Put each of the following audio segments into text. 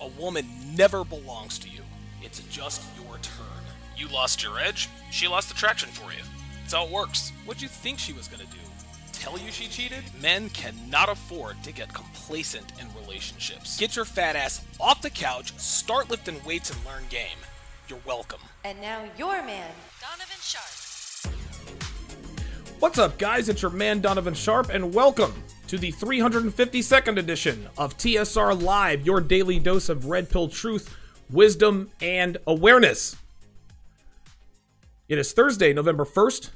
A woman never belongs to you. It's just your turn. You lost your edge, she lost attraction for you. That's how it works. What'd you think she was gonna do? Tell you she cheated? Men cannot afford to get complacent in relationships. Get your fat ass off the couch, start lifting weights, and learn game. You're welcome. And now your man, Donovan Sharpe. What's up, guys? It's your man, Donovan Sharpe, and welcome to the 352nd edition of TSR Live, your daily dose of red pill truth, wisdom, and awareness. It is Thursday, November 1st,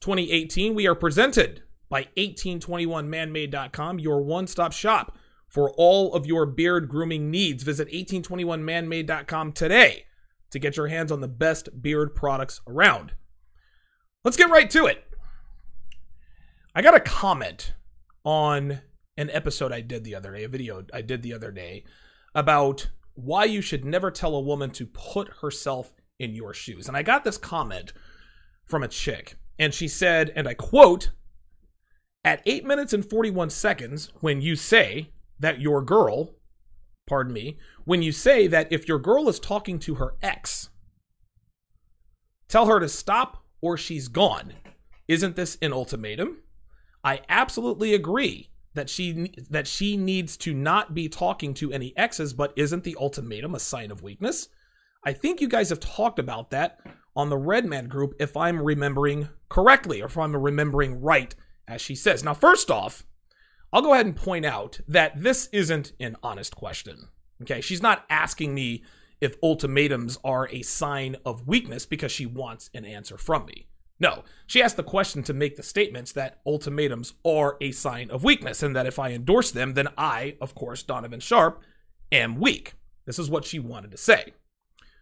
2018. We are presented by 1821manmade.com, your one-stop shop for all of your beard grooming needs. Visit 1821manmade.com today to get your hands on the best beard products around. Let's get right to it. I got a comment on an episode I did the other day, a video I did the other day, about why you should never tell a woman to put herself in your shoes. And I got this comment from a chick, and she said, and I quote, "At 8 minutes and 41 seconds, when you say that your girl, pardon me, when you say that if your girl is talking to her ex, tell her to stop or she's gone. Isn't this an ultimatum? I absolutely agree that she needs to not be talking to any exes, but isn't the ultimatum a sign of weakness? I think you guys have talked about that on the Red Man group, if I'm remembering correctly, or if I'm remembering right, as she says." Now, first off, I'll go ahead and point out that this isn't an honest question. Okay, she's not asking me if ultimatums are a sign of weakness because she wants an answer from me. No, she asked the question to make the statements that ultimatums are a sign of weakness, and that if I endorse them, then I, of course, Donovan Sharpe, am weak. This is what she wanted to say.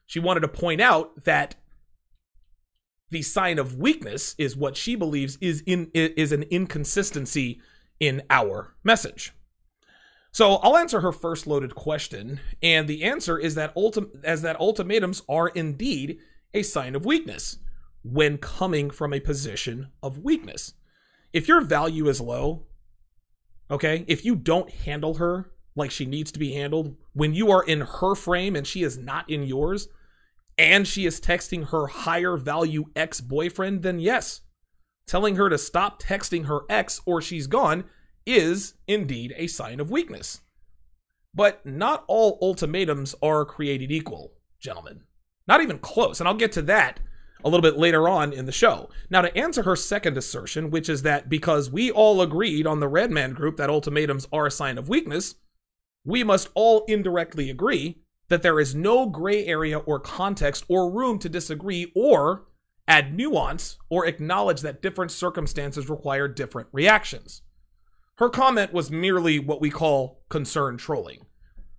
She wanted to point out that the sign of weakness is what she believes is an inconsistency in our message. So I'll answer her first loaded question, and the answer is that ultimatums are indeed a sign of weakness when coming from a position of weakness. If your value is low, okay, if you don't handle her like she needs to be handled, when you are in her frame and she is not in yours, and she is texting her higher value ex-boyfriend, then yes, telling her to stop texting her ex or she's gone is indeed a sign of weakness. But not all ultimatums are created equal, gentlemen. Not even close, and I'll get to that a little bit later on in the show. Now, to answer her second assertion, which is that because we all agreed on the Red Man group that ultimatums are a sign of weakness, we must all indirectly agree that there is no gray area or context or room to disagree or add nuance or acknowledge that different circumstances require different reactions. Her comment was merely what we call concerned trolling.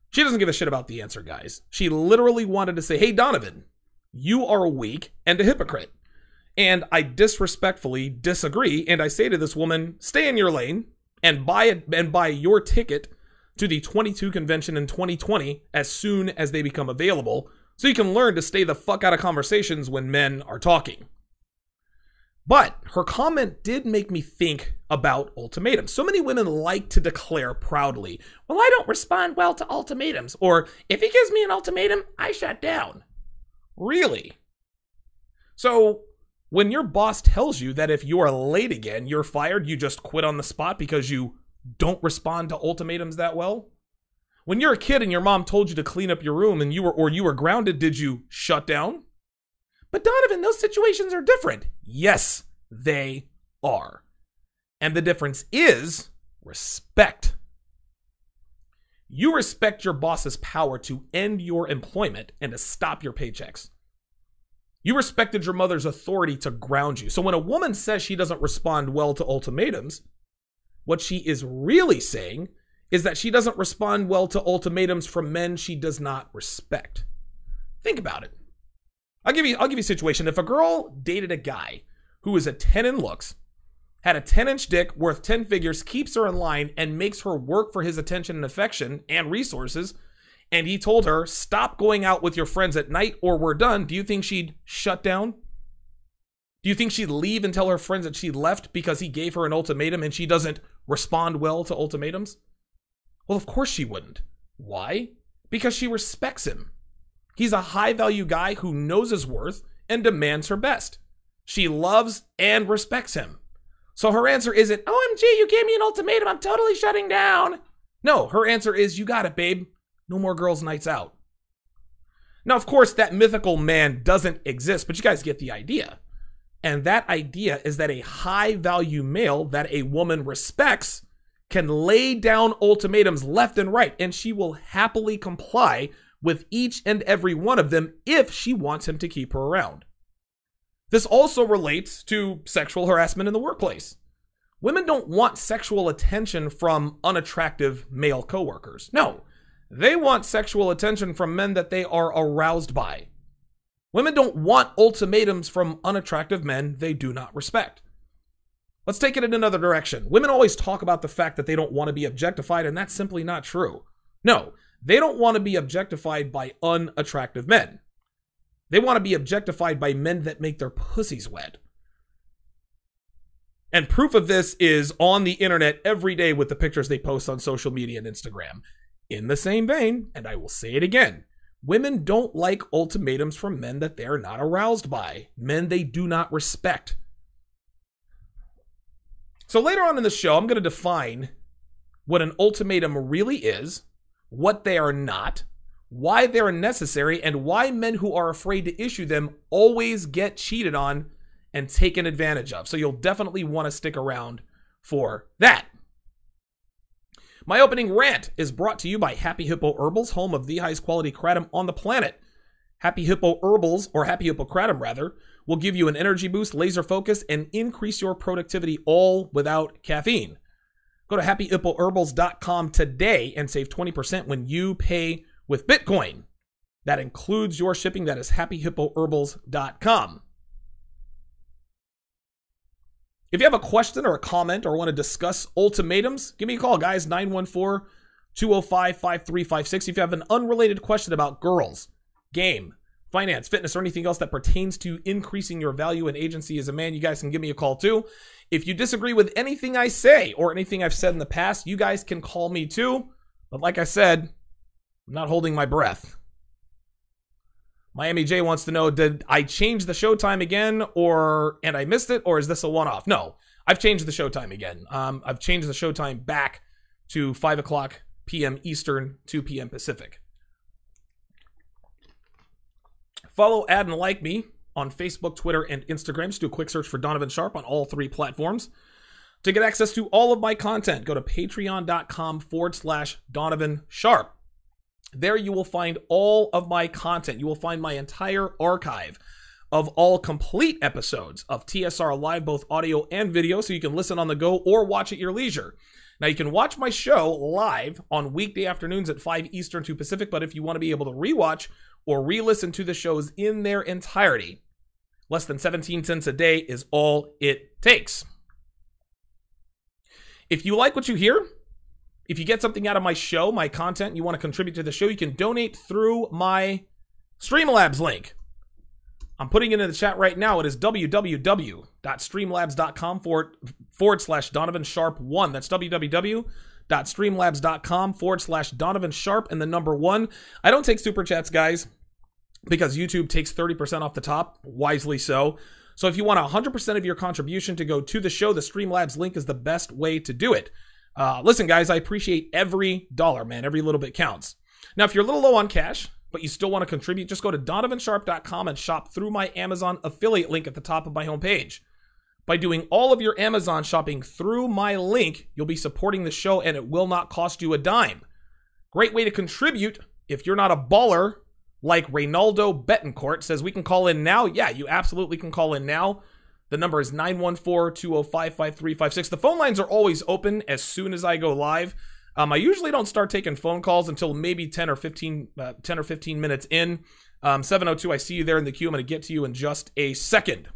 She doesn't give a shit about the answer, guys. She literally wanted to say, hey, Donovan, you are weak and a hypocrite. And I disrespectfully disagree, and I say to this woman, stay in your lane and buy your ticket to the 22 convention in 2020 as soon as they become available, so you can learn to stay the fuck out of conversations when men are talking. But her comment did make me think about ultimatums. So many women like to declare proudly, well, I don't respond well to ultimatums, or if he gives me an ultimatum, I shut down. Really? So when your boss tells you that if you are late again, you're fired, you just quit on the spot because you don't respond to ultimatums that well? When you're a kid and your mom told you to clean up your room and you were grounded, did you shut down? But Donovan, those situations are different. Yes, they are. And the difference is respect. You respect your boss's power to end your employment and to stop your paychecks. You respected your mother's authority to ground you. So when a woman says she doesn't respond well to ultimatums, what she is really saying is that she doesn't respond well to ultimatums from men she does not respect. Think about it. I'll give you a situation. If a girl dated a guy who is a 10 in looks, had a 10-inch dick worth 10 figures, keeps her in line, and makes her work for his attention and affection and resources, and he told her, stop going out with your friends at night or we're done, do you think she'd shut down? Do you think she'd leave and tell her friends that she left because he gave her an ultimatum and she doesn't respond well to ultimatums? Well, of course she wouldn't. Why? because she respects him. He's a high-value guy who knows his worth and demands her best. She loves and respects him. So her answer isn't, OMG, you gave me an ultimatum, I'm totally shutting down. No, her answer is, you got it, babe. No more girls' nights out. Now, of course, that mythical man doesn't exist, but you guys get the idea. And that idea is that a high-value male that a woman respects can lay down ultimatums left and right, and she will happily comply with each and every one of them if she wants him to keep her around. This also relates to sexual harassment in the workplace. Women don't want sexual attention from unattractive male coworkers. No, they want sexual attention from men that they are aroused by. Women don't want ultimatums from unattractive men they do not respect. Let's take it in another direction. Women always talk about the fact that they don't want to be objectified, and that's simply not true. No, they don't want to be objectified by unattractive men. They want to be objectified by men that make their pussies wet. And proof of this is on the internet every day with the pictures they post on social media and Instagram. In the same vein, and I will say it again, women don't like ultimatums from men that they're not aroused by, men they do not respect. So later on in the show, I'm going to define what an ultimatum really is, what they are not, why they're necessary, and why men who are afraid to issue them always get cheated on and taken advantage of. So you'll definitely want to stick around for that. My opening rant is brought to you by Happy Hippo Herbals, home of the highest quality kratom on the planet. Happy Hippo Herbals, or Happy Hippo Kratom rather, will give you an energy boost, laser focus, and increase your productivity all without caffeine. Go to happyhippoherbals.com today and save 20% when you pay with Bitcoin. That includes your shipping. That is happyhippoherbals.com. If you have a question or a comment or want to discuss ultimatums, give me a call, guys, 914-205-5356. If you have an unrelated question about girls, game, finance, fitness, or anything else that pertains to increasing your value and agency as a man, you guys can give me a call too. If you disagree with anything I say or anything I've said in the past, you guys can call me too. But like I said, I'm not holding my breath. Miami J wants to know, did I change the showtime again and I missed it, or is this a one-off? No, I've changed the showtime again. I've changed the showtime back to 5 o'clock p.m. Eastern, 2 p.m. Pacific. Follow, add, and like me on Facebook, Twitter, and Instagram. Just do a quick search for Donovan Sharpe on all 3 platforms. To get access to all of my content, go to patreon.com/Donovan Sharpe. There you will find all of my content. You will find my entire archive of all complete episodes of TSR Live, both audio and video, so you can listen on the go or watch at your leisure. Now, you can watch my show live on weekday afternoons at 5 Eastern, 2 Pacific, but if you want to be able to rewatch or re-listen to the shows in their entirety, less than 17 cents a day is all it takes. If you like what you hear, if you get something out of my show, my content, you want to contribute to the show, you can donate through my Streamlabs link. I'm putting it in the chat right now. It is www.streamlabs.com/Donovan Sharpe 1. That's www.streamlabs.com/Donovan Sharpe and the number 1. I don't take super chats, guys, because YouTube takes 30% off the top, wisely so. So if you want 100% of your contribution to go to the show, the Streamlabs link is the best way to do it. Listen, guys, I appreciate every dollar, man. Every little bit counts. Now, if you're a little low on cash, but you still want to contribute, just go to donovansharpe.com and shop through my Amazon affiliate link at the top of my homepage. By doing all of your Amazon shopping through my link, you'll be supporting the show and it will not cost you a dime. Great way to contribute if you're not a baller like Reynaldo Betancourt says we can call in now. Yeah, you absolutely can call in now. The number is 914-205-5356. The phone lines are always open as soon as I go live. I usually don't start taking phone calls until maybe 10 or 15 minutes in. 702, I see you there in the queue. I'm going to get to you in just a second.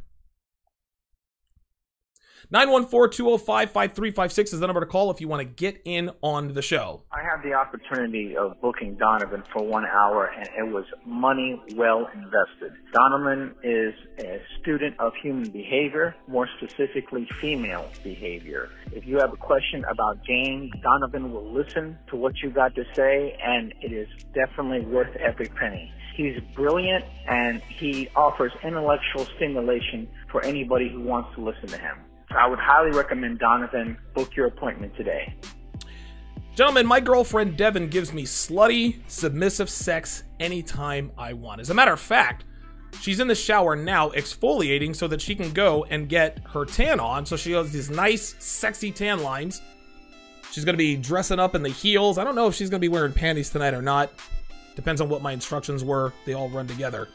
914-205-5356 is the number to call if you want to get in on the show. I had the opportunity of booking Donovan for 1 hour, and it was money well invested. Donovan is a student of human behavior, more specifically female behavior. If you have a question about game, Donovan will listen to what you got to say, and it is definitely worth every penny. He's brilliant, and he offers intellectual stimulation for anybody who wants to listen to him. So I would highly recommend Donovan. Book your appointment today. Gentlemen, my girlfriend Devin gives me slutty, submissive sex anytime I want. As a matter of fact, she's in the shower now exfoliating so that she can go and get her tan on. So she has these nice, sexy tan lines. She's going to be dressing up in the heels. I don't know if she's going to be wearing panties tonight or not. Depends on what my instructions were. They all run together.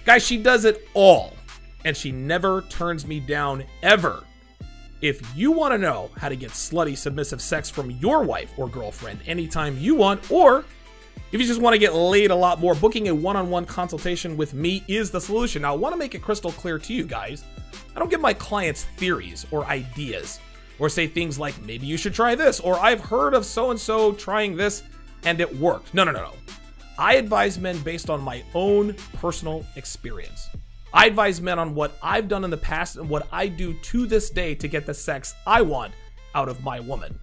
Guys, she does it all. And she never turns me down, ever. If you want to know how to get slutty, submissive sex from your wife or girlfriend anytime you want, or if you just want to get laid a lot more, booking a one-on-one consultation with me is the solution. Now, I want to make it crystal clear to you guys. I don't give my clients theories or ideas, or say things like, maybe you should try this, or I've heard of so-and-so trying this and it worked. No. I advise men based on my own personal experience. I advise men on what I've done in the past and what I do to this day to get the sex I want out of my woman.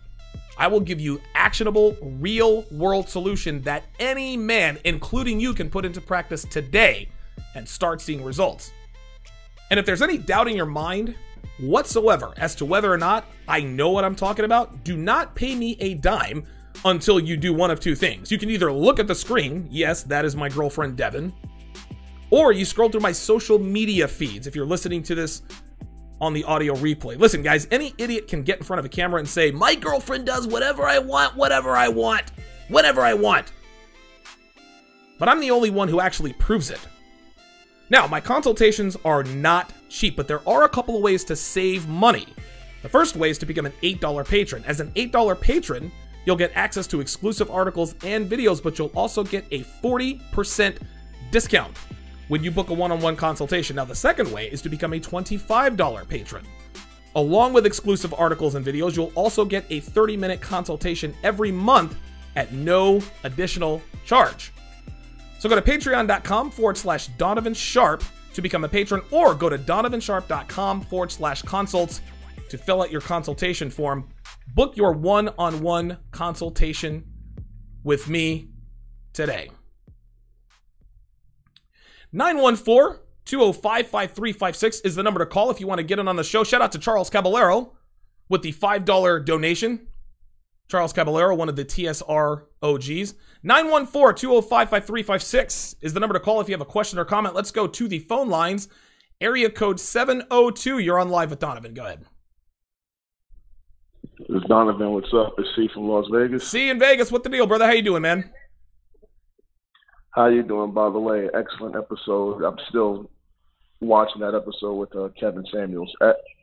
I will give you actionable, real-world solution that any man, including you, can put into practice today and start seeing results. And if there's any doubt in your mind whatsoever as to whether or not I know what I'm talking about, do not pay me a dime until you do one of two things. You can either look at the screen, yes, that is my girlfriend Devin, or you scroll through my social media feeds if you're listening to this on the audio replay. Listen, guys, any idiot can get in front of a camera and say, my girlfriend does whatever I want, whatever I want, whenever I want. But I'm the only one who actually proves it. Now, my consultations are not cheap, but there are a couple of ways to save money. The first way is to become an $8 patron. As an $8 patron, you'll get access to exclusive articles and videos, but you'll also get a 40% discount when you book a one-on-one consultation. Now, the second way is to become a $25 patron. Along with exclusive articles and videos, you'll also get a 30-minute consultation every month at no additional charge. So go to patreon.com/Donovan Sharpe to become a patron, or go to donovansharpe.com/consults to fill out your consultation form. Book your one-on-one consultation with me today. 914-205-5356 is the number to call if you want to get in on the show. Shout out to Charles Caballero with the $5 donation. Charles Caballero, one of the TSR OGs. 914-205-5356 is the number to call if you have a question or comment. Let's go to the phone lines. Area code 702. You're on live with Donovan. Go ahead. It's Donovan. What's up? It's C from Las Vegas. C in Vegas. What the deal, brother? How you doing, man? How you doing, by the way? Excellent episode. I'm still watching that episode with Kevin Samuels.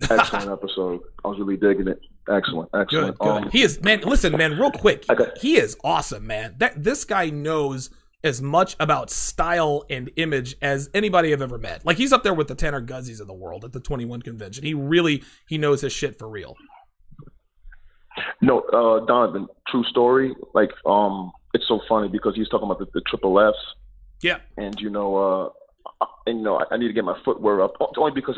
Excellent episode. I was really digging it. Excellent. Good. He is, man, listen, man, real quick. He is awesome, man. This guy knows as much about style and image as anybody I've ever met. Like, he's up there with the Tanner Guzzies of the world at the 21 convention. He knows his shit for real. No, Donovan, true story. Like, it's so funny because he's talking about the triple Fs. Yeah. And, I need to get my footwear up. Only because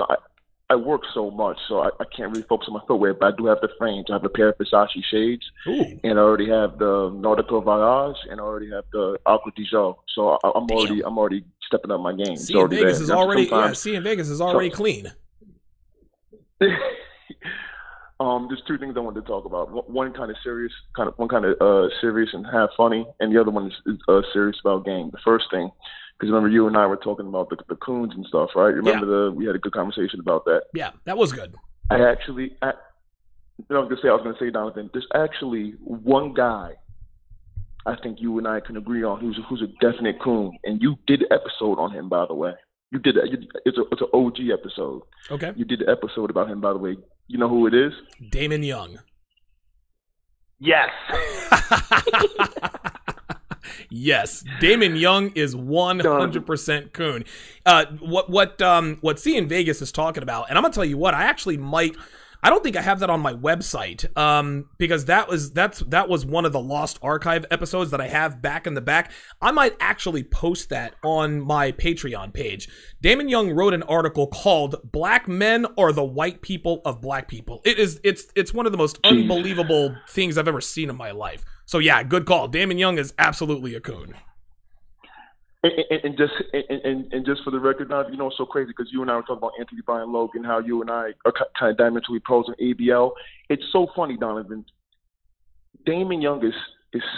I work so much, so I can't really focus on my footwear, but I do have the frames. I have a pair of Versace shades, and I already have the Nautical Voyage, and I already have the Aqua di Gio. So I'm already stepping up my game. C in Vegas is already clean. There's two things I wanted to talk about. One kind of serious, serious and half funny, and the other one is serious about game. The first thing, because remember you and I were talking about the coons and stuff, right? Remember we had a good conversation about that. Yeah, that was good. I was going to say, Donovan, there's actually one guy I think you and I can agree on who's a definite coon, and you did an episode on him, by the way. You did that. It's an OG episode. Okay. You did the episode about him, by the way. You know who it is? Damon Young. Yes. Yes, Damon Young is 100% coon. What C in Vegas is talking about, and I'm gonna tell you what, I actually might I don't think I have that on my website, because that was one of the lost archive episodes that I have back in the back. I might actually post that on my Patreon page. Damon Young wrote an article called "Black Men Are the White People of Black People." It's one of the most unbelievable things I've ever seen in my life. So yeah, good call. Damon Young is absolutely a coon. And just for the record, now, you know, it's so crazy because you and I were talking about Anthony Bryan Logan, how you and I are kind of diametrically opposed on ABL. It's so funny, Donovan. Damon Young is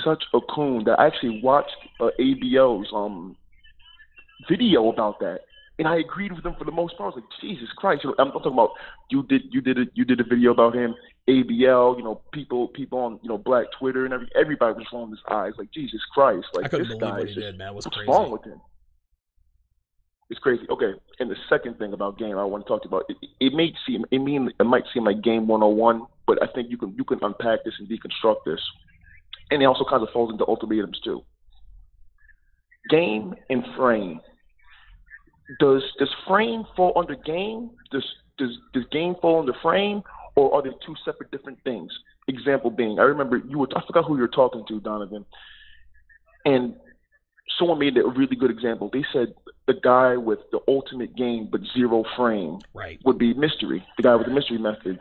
such a coon that I actually watched ABL's video about that, and I agreed with him for the most part. I was like, Jesus Christ! You know, I'm talking about you did a video about him, ABL. You know, people on, you know, Black Twitter and everybody was rolling his eyes like, Jesus Christ! Like, I couldn't this believe guy what he is did, man. It was what's crazy. wrong with him? It's crazy. Okay, and the second thing about game I want to talk to you about, it might seem like game 101, but I think you can unpack this and deconstruct this, and it also kind of falls into ultimatums too. Game and frame. Does frame fall under game? Does game fall under frame, or are they two separate different things? Example being, I remember I forgot who you were talking to, Donovan, and someone made a really good example. They said the guy with the ultimate game but zero frame would be mystery, the guy with the mystery method.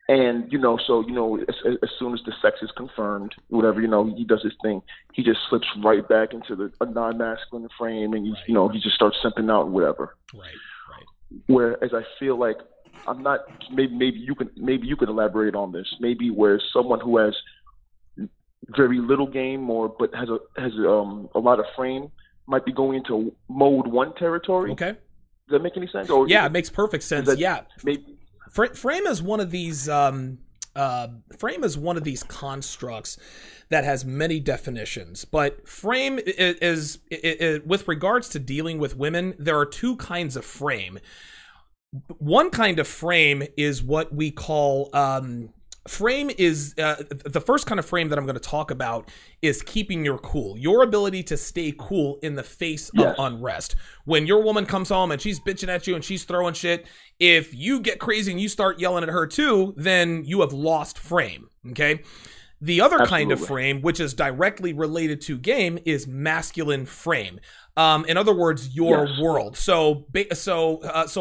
And, you know, so, you know, as soon as the sex is confirmed, whatever, you know, he does his thing, he just slips right back into a non-masculine frame, and, you know, he just starts simping out and whatever. Right. Whereas I feel like I'm not, maybe you can elaborate on this. Maybe where someone who has very little game but has a lot of frame might be going into mode 1 territory. Okay. Does that make any sense? Or yeah, it makes perfect sense. Yeah. Maybe. Frame is one of these constructs that has many definitions, but frame is with regards to dealing with women, there are two kinds of frame. One kind of frame is what we call frame is the first kind of frame that I'm going to talk about is keeping your cool, your ability to stay cool in the face of unrest. When your woman comes home and she's bitching at you and she's throwing shit, if you get crazy and you start yelling at her too, then you have lost frame. Okay. The other kind of frame, which is directly related to game, is masculine frame. In other words, your world. So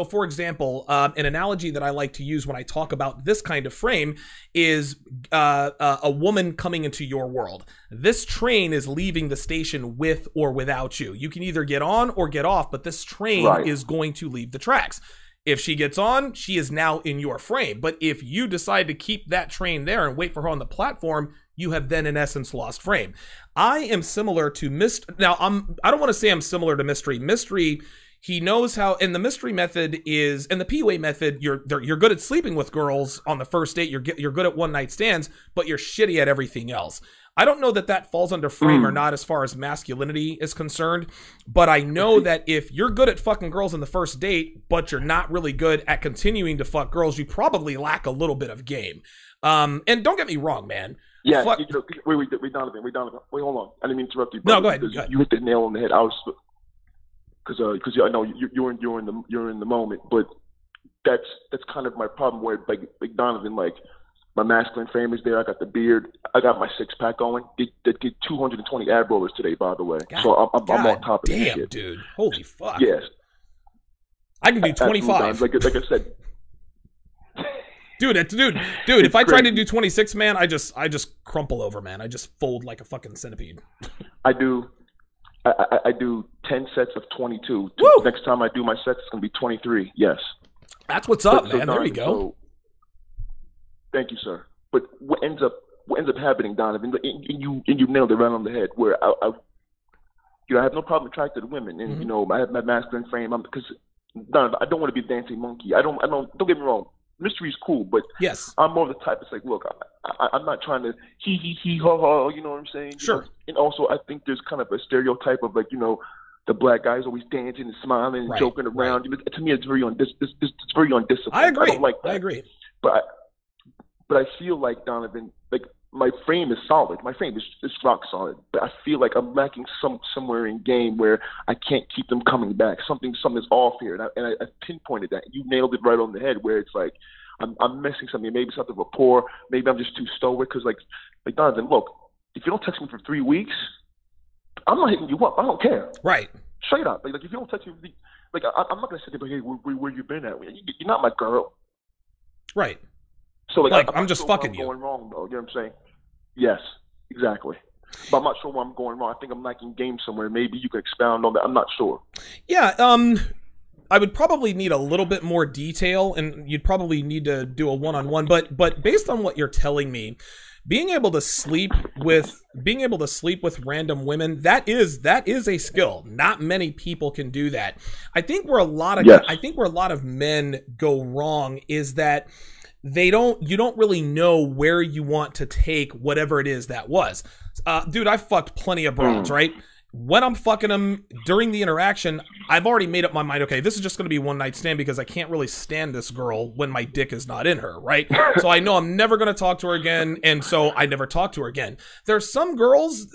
for example, an analogy that I like to use when I talk about this kind of frame is a woman coming into your world. This train is leaving the station with or without you. You can either get on or get off, but this train is going to leave the tracks. If she gets on, she is now in your frame. But if you decide to keep that train there and wait for her on the platform, you have then in essence lost frame. I am similar to Mystery. Now, I don't want to say I'm similar to Mystery. Mystery, he knows how, and the Mystery method is, and the P-Way method, you're good at sleeping with girls on the first date, you're good at one night stands, but you're shitty at everything else. I don't know that falls under frame or not as far as masculinity is concerned, but I know that if you're good at fucking girls on the first date, but you're not really good at continuing to fuck girls, you probably lack a little bit of game. And don't get me wrong, man. Yeah, wait, Donovan. Wait, hold on. I didn't mean to interrupt you. No, go ahead. You hit the nail on the head. I was because I know you're in the moment, but that's kind of my problem. Where like Donovan, like my masculine frame is there. I got the beard. I got my 6-pack going. They did 220 ab rollers today, by the way. God, so I'm on top of this shit. Damn, dude. Holy fuck. Yes. I can do 25. Like I said. Dude, if I tried to do 26, man, I just crumple over, man. I just fold like a fucking centipede. I do 10 sets of 22. Woo! Next time I do my sets, it's going to be 23. Yes. That's what's up, man. There you go. So, thank you, sir. But what ends up happening, Donovan, and you nailed it right on the head, where I have no problem attracted to women, and I have my masculine frame. Because Donovan, I don't want to be a dancing monkey. Don't get me wrong. Mystery's cool, but yes, I'm more of the type that's like, look, I'm not trying to he ha ha, you know what I'm saying? Sure. And also, I think there's kind of a stereotype of like, the black guy's always dancing and smiling and joking around. Right. To me, it's very it's very undisciplined. I agree. I don't like that. I agree. But I feel like, Donovan, like my frame is solid. My frame is rock solid. But I feel like I'm lacking somewhere in game where I can't keep them coming back. Something's off here, and I pinpointed that. You nailed it right on the head. Where it's like I'm missing something. Maybe it's not the rapport. Maybe I'm just too stoic. Because like Donovan, look, if you don't text me for 3 weeks, I'm not hitting you up. I don't care. Right. Straight up. Like if you don't text me, like I'm not gonna sit there, but hey, where you been at? You're not my girl. Right. So like I'm just fucking you. Going wrong though. You know what I'm saying? Yes, exactly. But I'm not sure where I'm going wrong. I think I'm lacking game somewhere. Maybe you can expound on that. I'm not sure. Yeah. I would probably need a little bit more detail, and you'd probably need to do a one-on-one. But based on what you're telling me, being able to sleep with random women, that is a skill. Not many people can do that. I think where a lot of men go wrong is that you don't really know where you want to take whatever it is that was. Dude, I fucked plenty of broads, right? When I'm fucking them during the interaction, I've already made up my mind, okay, this is just going to be one night stand because I can't really stand this girl when my dick is not in her, right? So I know I'm never going to talk to her again, and so I never talk to her again. There are some girls,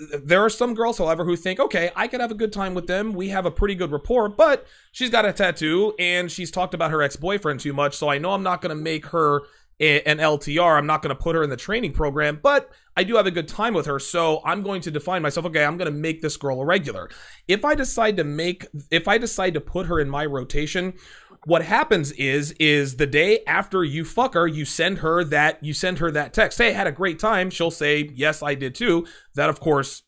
however, who think, okay, I could have a good time with them. We have a pretty good rapport, but she's got a tattoo, and she's talked about her ex-boyfriend too much, so I know I'm not going to make her an LTR. I'm not going to put her in the training program, but I do have a good time with her, so I'm going to define myself, okay, I'm going to make this girl a regular. If I decide to put her in my rotation, what happens is the day after you fuck her, you send her that text. Hey, I had a great time. She'll say, yes, I did too. That of course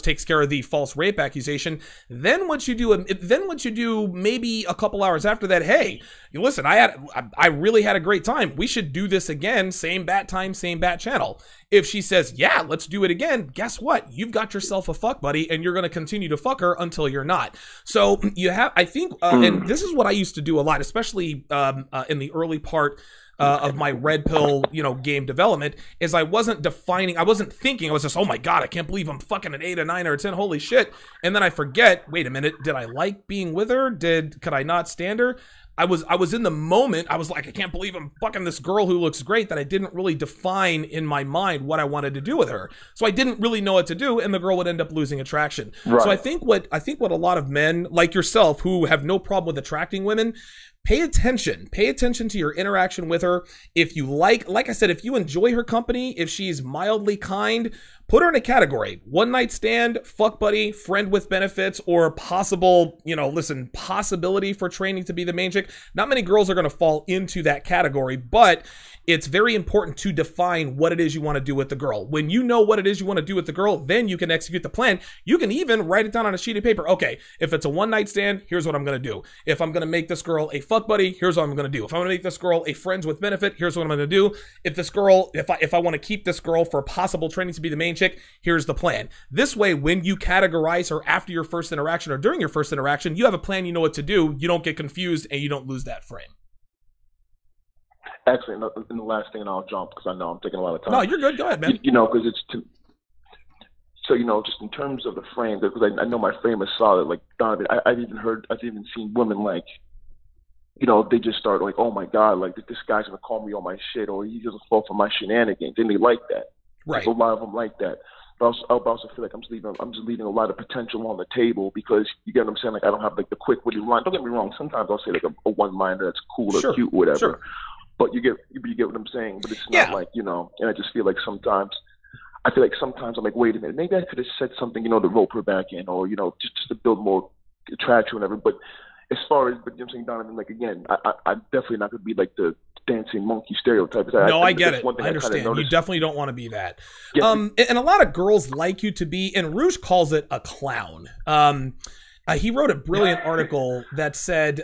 takes care of the false rape accusation. Then what you do maybe a couple hours after that, hey, listen, I really had a great time. We should do this again. Same bat time, same bat channel. If she says, yeah, let's do it again, guess what? You've got yourself a fuck buddy, and you're going to continue to fuck her until you're not. So I think, and this is what I used to do a lot, especially in the early part of my red pill, game development, is I wasn't thinking, I was just, oh my God, I can't believe I'm fucking an 8, a 9, or a 10, holy shit. And then I forget, wait a minute, did I like being with her? Could I not stand her? I was in the moment. I was like, I can't believe I'm fucking this girl who looks great, that I didn't really define in my mind what I wanted to do with her. So I didn't really know what to do, and the girl would end up losing attraction. Right. So I think what a lot of men like yourself who have no problem with attracting women, pay attention to your interaction with her. If you like I said, if you enjoy her company, if she's mildly kind, put her in a category: one night stand, fuck buddy, friend with benefits, or possible, possibility for training to be the main chick. Not many girls are going to fall into that category, but it's very important to define what it is you want to do with the girl. When you know what it is you want to do with the girl, then you can execute the plan. You can even write it down on a sheet of paper. Okay, if it's a one night stand, here's what I'm going to do. If I'm going to make this girl a fuck buddy, here's what I'm going to do. If I'm going to make this girl a friends with benefit, here's what I'm going to do. If I want to keep this girl for possible training to be the main chick, here's the plan. This way, when you categorize her after your first interaction or during your first interaction, you have a plan, you know what to do, you don't get confused, and you don't lose that frame. Actually, and the last thing, and I'll jump because I know I'm taking a lot of time. No, you're good. Go ahead, man. Because it's too. So just in terms of the frame, because I know my frame is solid. Like Donovan, I've even seen women like, they just start like, oh my God, like this guy's gonna call me on my shit, or he doesn't fall for my shenanigans, and they like that. Right. So a lot of them like that. But I also feel like I'm just leaving a lot of potential on the table, because you get what I'm saying. Like I don't have like the quick witty line. Don't get me wrong. Sometimes I'll say like a one-liner that's cool or cute or whatever. Sure. But you get what I'm saying. But it's not like, and I just feel like sometimes I'm like, wait a minute, maybe I could have said something, to rope her back in, or, just to build more attraction or whatever. But as far as, I'm saying, Donovan, like, again, I'm definitely not going to be like the dancing monkey stereotype. I get it. I understand. You definitely don't want to be that. Yeah. And a lot of girls like you to be, and Rouge calls it a clown. He wrote a brilliant article that said,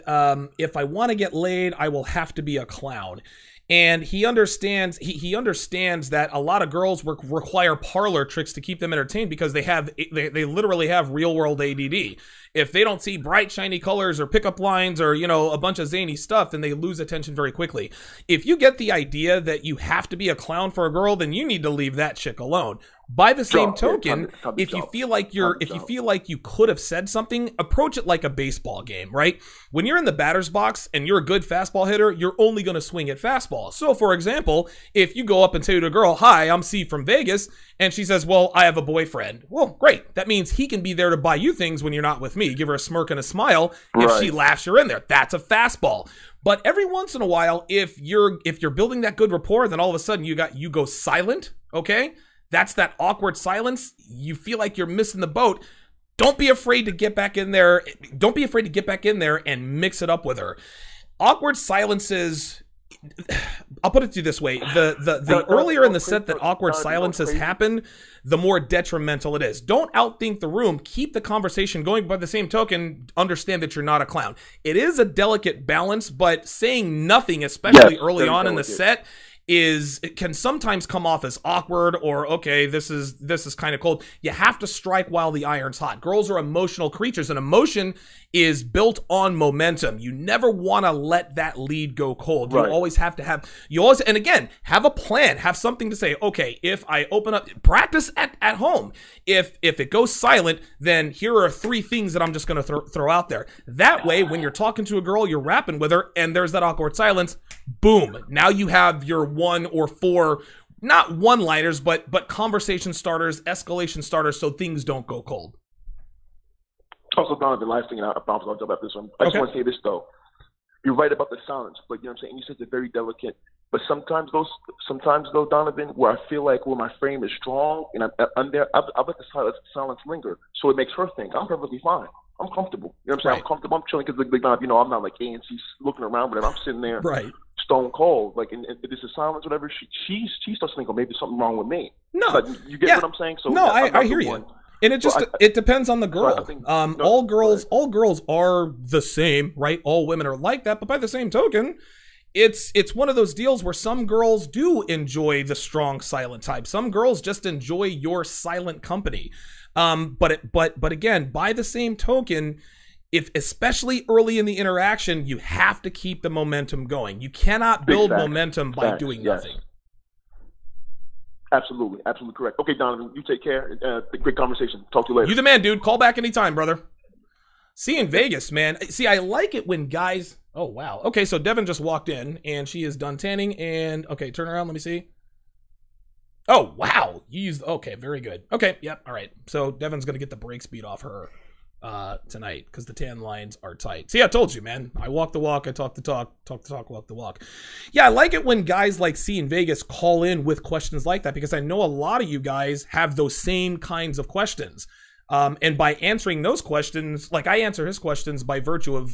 if I want to get laid, I will have to be a clown. And he understands that a lot of girls require parlor tricks to keep them entertained, because they literally have real world ADD. If they don't see bright, shiny colors or pickup lines or, a bunch of zany stuff, then they lose attention very quickly. If you get the idea that you have to be a clown for a girl, then you need to leave that chick alone. By the same Drop, token, time if you jump. feel like you could have said something, approach it like a baseball game, right? When you're in the batter's box and you're a good fastball hitter, you're only going to swing at fastball. So, for example, if you go up and say to a girl, "Hi, I'm C from Vegas," and she says, "Well, I have a boyfriend." Well, great. That means he can be there to buy you things when you're not with me. Give her a smirk and a smile. If Right. she laughs, you're in there. That's a fastball. But every once in a while, if you're building that good rapport, then all of a sudden you go silent, okay? That's that awkward silence. You feel like you're missing the boat. Don't be afraid to get back in there. Don't be afraid to get back in there and mix it up with her. Awkward silences, I'll put it to you this way. The earlier in the set that awkward silences happen, the more detrimental it is. Don't outthink the room. Keep the conversation going. By the same token, understand that you're not a clown. It is a delicate balance, but saying nothing, especially early on in the set, it can sometimes come off as awkward or, okay, this is kind of cold. You have to strike while the iron's hot. Girls are emotional creatures, and emotion is built on momentum. You never want to let that lead go cold. You always have to have, and again, have a plan, have something to say. Okay, if I open up, practice at home. If it goes silent, then here are 3 things that I'm just going to throw out there. That way, when you're talking to a girl, you're rapping with her, and there's that awkward silence, boom. Now you have your 1 or 4, not one-liners, but conversation starters, escalation starters, so things don't go cold. Also, Donovan, last thing, and I promise I'll jump after this one. I just want to say this, though. You're right about the silence, but you know what I'm saying? You said it's very delicate. But sometimes, though, Donovan, where I feel like my frame is strong and I'm there, I let the silence linger. So it makes her think I'm perfectly fine. I'm comfortable. You know what I'm saying? I'm comfortable. I'm chilling because, I'm not like ANC looking around, but I'm sitting there stone cold. Like, and this is silence, whatever. She starts to think, oh, maybe something wrong with me. No. Like, you get what I'm saying? So no, I hear you. And it depends on the girl. All girls are the same, right? All women are like that. But by the same token, it's one of those deals where some girls do enjoy the strong silent type. Some girls just enjoy your silent company. But again, by the same token, if especially early in the interaction, you have to keep the momentum going. You cannot build momentum by doing nothing. Absolutely correct. Okay, Donovan, you take care. Great conversation. Talk to you later. You the man, dude. Call back anytime, brother. See you in Vegas, man. See, I like it when guys. Oh wow. Okay, so Devin just walked in and she is done tanning. And okay, turn around. Let me see. Oh wow, you used. Okay, very good. Okay, yep. All right. So Devin's gonna get the brake speed off her tonight because the tan lines are tight. See, I told you, man. I walk the walk. I talk the talk. Talk the talk. Walk the walk. Yeah, I like it when guys like C in Vegas call in with questions like that because I know a lot of you guys have those same kinds of questions. And by answering those questions, like I answer his questions by virtue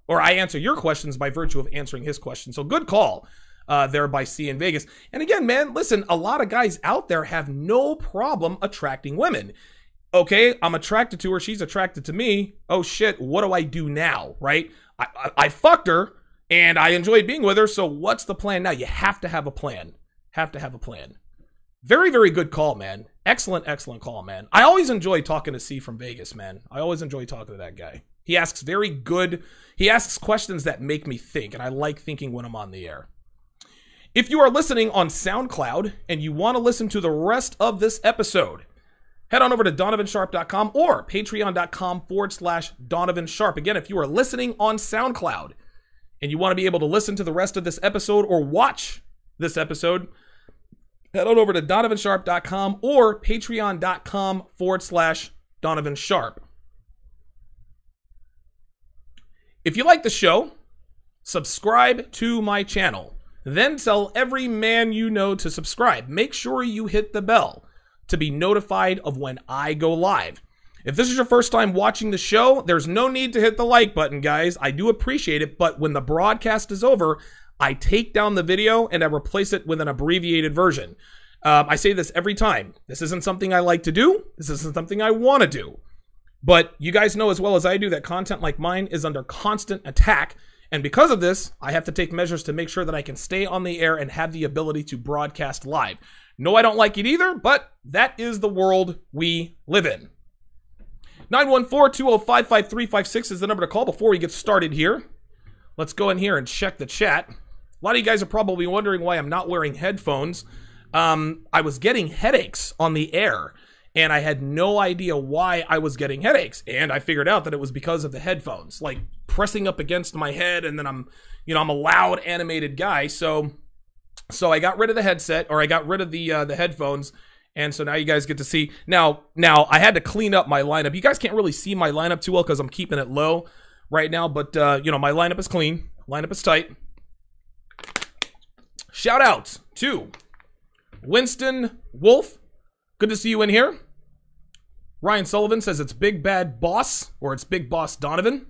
or I answer your questions by virtue of answering his questions. So good call. There by C in Vegas. And again, man, listen, a lot of guys out there have no problem attracting women. Okay, I'm attracted to her. She's attracted to me. Oh shit, what do I do now, right? I fucked her and I enjoyed being with her. So what's the plan now? You have to have a plan. Have to have a plan. Very, very good call, man. Excellent call, man. I always enjoy talking to C from Vegas, man. I always enjoy talking to that guy. He asks questions that make me think, and I like thinking when I'm on the air. If you are listening on SoundCloud and you want to listen to the rest of this episode, head on over to donovansharpe.com or patreon.com/Donovan Sharpe. Again, if you are listening on SoundCloud and you want to be able to listen to the rest of this episode or watch this episode, head on over to donovansharpe.com or patreon.com/Donovan Sharpe. If you like the show, subscribe to my channel. Then tell every man you know to subscribe. Make sure you hit the bell to be notified of when I go live. If this is your first time watching the show, there's no need to hit the like button, guys. I do appreciate it, but when the broadcast is over, I take down the video and I replace it with an abbreviated version. I say this every time. This isn't something I like to do. This isn't something I want to do. But you guys know as well as I do that content like mine is under constant attack. And because of this, I have to take measures to make sure that I can stay on the air and have the ability to broadcast live. No, I don't like it either, but that is the world we live in. 914-205-5356 is the number to call before we get started here. Let's go in here and check the chat. A lot of you guys are probably wondering why I'm not wearing headphones. I was getting headaches on the air, and I had no idea why I was getting headaches. And I figured out that it was because of the headphones, like pressing up against my head, and then I'm a loud animated guy, so I got rid of the headset, or I got rid of the headphones, and so now you guys get to see. Now I had to clean up my lineup. You guys can't really see my lineup too well because I'm keeping it low right now, but my lineup is clean. Lineup is tight. Shout out to Winston Wolf. Good to see you in here. Ryan Sullivan says it's Big Bad Boss, or it's Big Boss Donovan.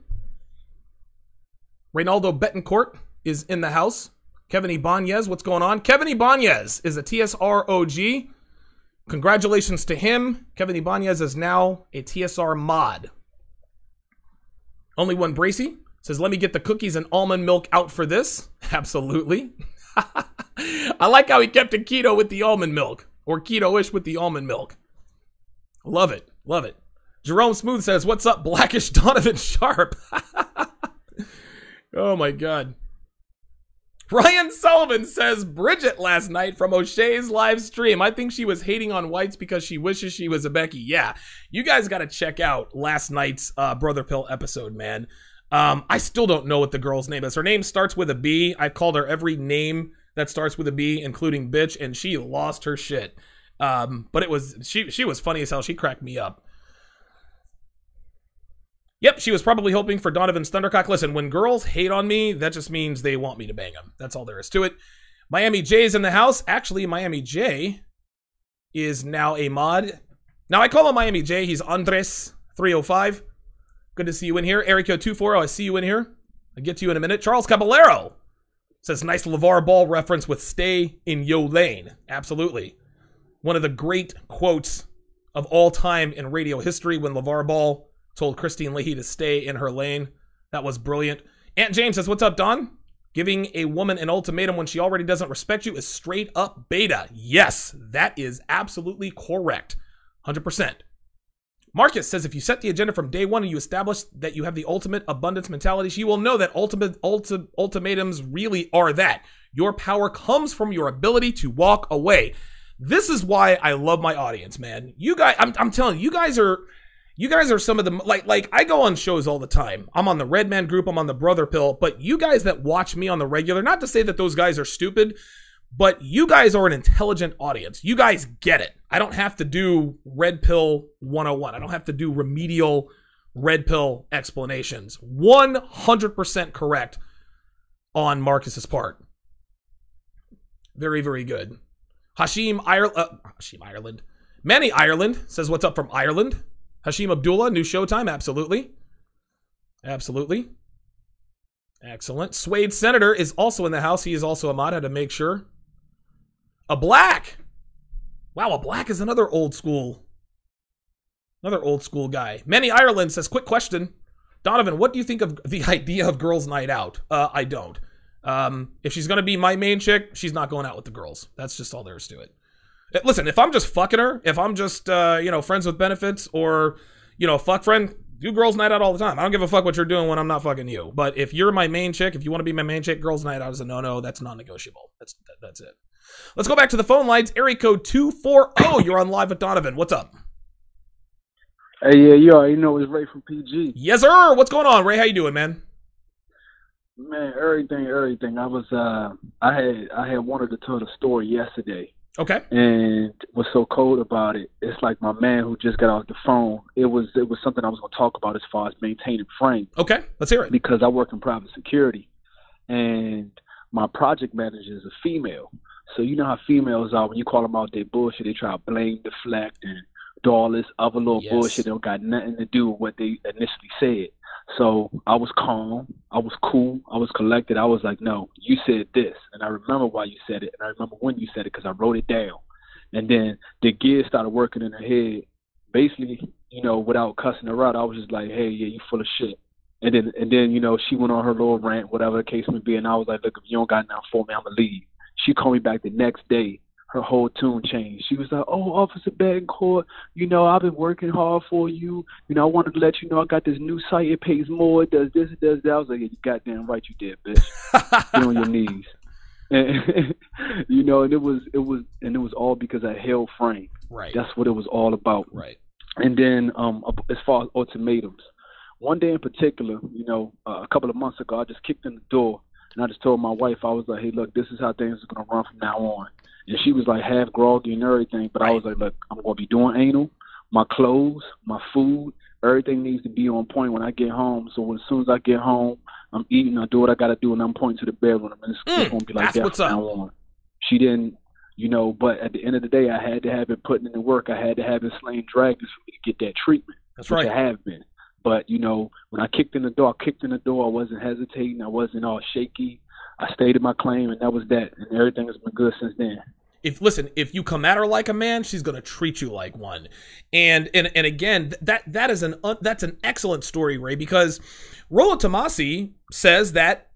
Reynaldo Betancourt is in the house. Kevin Ibanez, what's going on? Kevin Ibanez is a TSR OG. Congratulations to him. Kevin Ibanez is now a TSR mod. Only One Bracy says, let me get the cookies and almond milk out for this. Absolutely. I like how he kept it keto with the almond milk, or keto-ish with the almond milk. Love it. Love it. Jerome Smooth says, what's up, Blackish Donovan Sharpe? Oh my God. Ryan Sullivan says, Bridget last night from O'Shea's live stream. I think she was hating on whites because she wishes she was a Becky. Yeah, you guys got to check out last night's Brother Pill episode, man. I still don't know what the girl's name is. Her name starts with a B. I've called her every name that starts with a B, including bitch, and she lost her shit. But it was she was funny as hell. She cracked me up. Yep, she was probably hoping for Donovan's Thundercock. Listen, when girls hate on me, that just means they want me to bang them. That's all there is to it. Miami J's in the house. Actually, Miami J is now a mod. Now, I call him Miami J. He's Andres305. Good to see you in here. Erico240, I see you in here. I'll get to you in a minute. Charles Caballero says, nice LeVar Ball reference with stay in yo lane. Absolutely. One of the great quotes of all time in radio history, when LeVar Ball told Christine Leahy to stay in her lane. That was brilliant. Aunt James says, what's up, Don? Giving a woman an ultimatum when she already doesn't respect you is straight up beta. Yes, that is absolutely correct. 100%. Marcus says, if you set the agenda from day one and you establish that you have the ultimate abundance mentality, she will know that ultimatums really are that. Your power comes from your ability to walk away. This is why I love my audience, man. You guys, I'm telling you, you guys are some of the, like I go on shows all the time. I'm on the Red Man group, I'm on the Brother Pill, but you guys that watch me on the regular, not to say that those guys are stupid, but you guys are an intelligent audience. You guys get it. I don't have to do Red Pill 101. I don't have to do remedial Red Pill explanations. 100% correct on Marcus's part. Very, very good. Hashim Ireland. Manny Ireland says, what's up from Ireland? Hashim Abdullah, new Showtime. Absolutely. Absolutely. Excellent. Suede Senator is also in the house. He is also a mod. I had to make sure. A Black. Wow, a Black is another old school guy. Manny Ireland says, quick question. Donovan, what do you think of the idea of girls' night out? I don't. If she's going to be my main chick, she's not going out with the girls. That's just all there is to it. Listen, if I'm just fucking her, if I'm just, friends with benefits, or, fuck friend, do girls' night out all the time. I don't give a fuck what you're doing when I'm not fucking you. But if you're my main chick, if you want to be my main chick, girls' night out is a no-no. That's non-negotiable. That's it. Let's go back to the phone lines. Area code 240. You're on Live with Donovan. What's up? Hey, yeah, you already know it's Ray from PG. Yes, sir. What's going on, Ray? How you doing, man? Man, everything. I had wanted to tell the story yesterday. Okay. And what's so cold about it, it's like my man who just got off the phone, it was something I was going to talk about as far as maintaining frames. Okay, let's hear it. Because I work in private security, and my project manager is a female. So you know how females are when you call them out their bullshit, they try to blame, deflect, and do all this other little bullshit that don't got nothing to do with what they initially said. So I was calm, I was cool, I was collected. I was like, no, you said this, and I remember why you said it, and I remember when you said it because I wrote it down. And then the gears started working in her head. Basically, without cussing her out, I was just like, hey, yeah, you full of shit. And then she went on her little rant, whatever the case may be, and I was like, look, if you don't got nothing for me, I'm going to leave. She called me back the next day. Her whole tune changed. She was like, oh, Officer Betancourt, I've been working hard for you. I wanted to let you know I got this new site. It pays more. It does this, it does that. I was like, yeah, you goddamn right you did, bitch. Get on your knees. And, you know, and it was all because I held frame. Right. That's what it was all about. Right. And then as far as ultimatums, one day in particular, you know, a couple of months ago, I just kicked in the door and I just told my wife, I was like, hey, look, this is how things are going to run from now on. And she was like half groggy and everything, but I was like, look, I'm going to be doing anal. My clothes, my food, everything needs to be on point when I get home. So as soon as I get home, I'm eating, I do what I got to do, and I'm pointing to the bedroom. And it's going to be like that from now on. She didn't, you know, but at the end of the day, I had to have it putting in the work. I had to have it slaying dragons for me to get that treatment. That's which right. I have been. But, you know, when I kicked in the door, I wasn't hesitating. I wasn't all shaky. I stated my claim, and that was that. And everything has been good since then. If you come at her like a man, she's going to treat you like one. And again, that's an excellent story, Ray, because Rollo Tomasi says that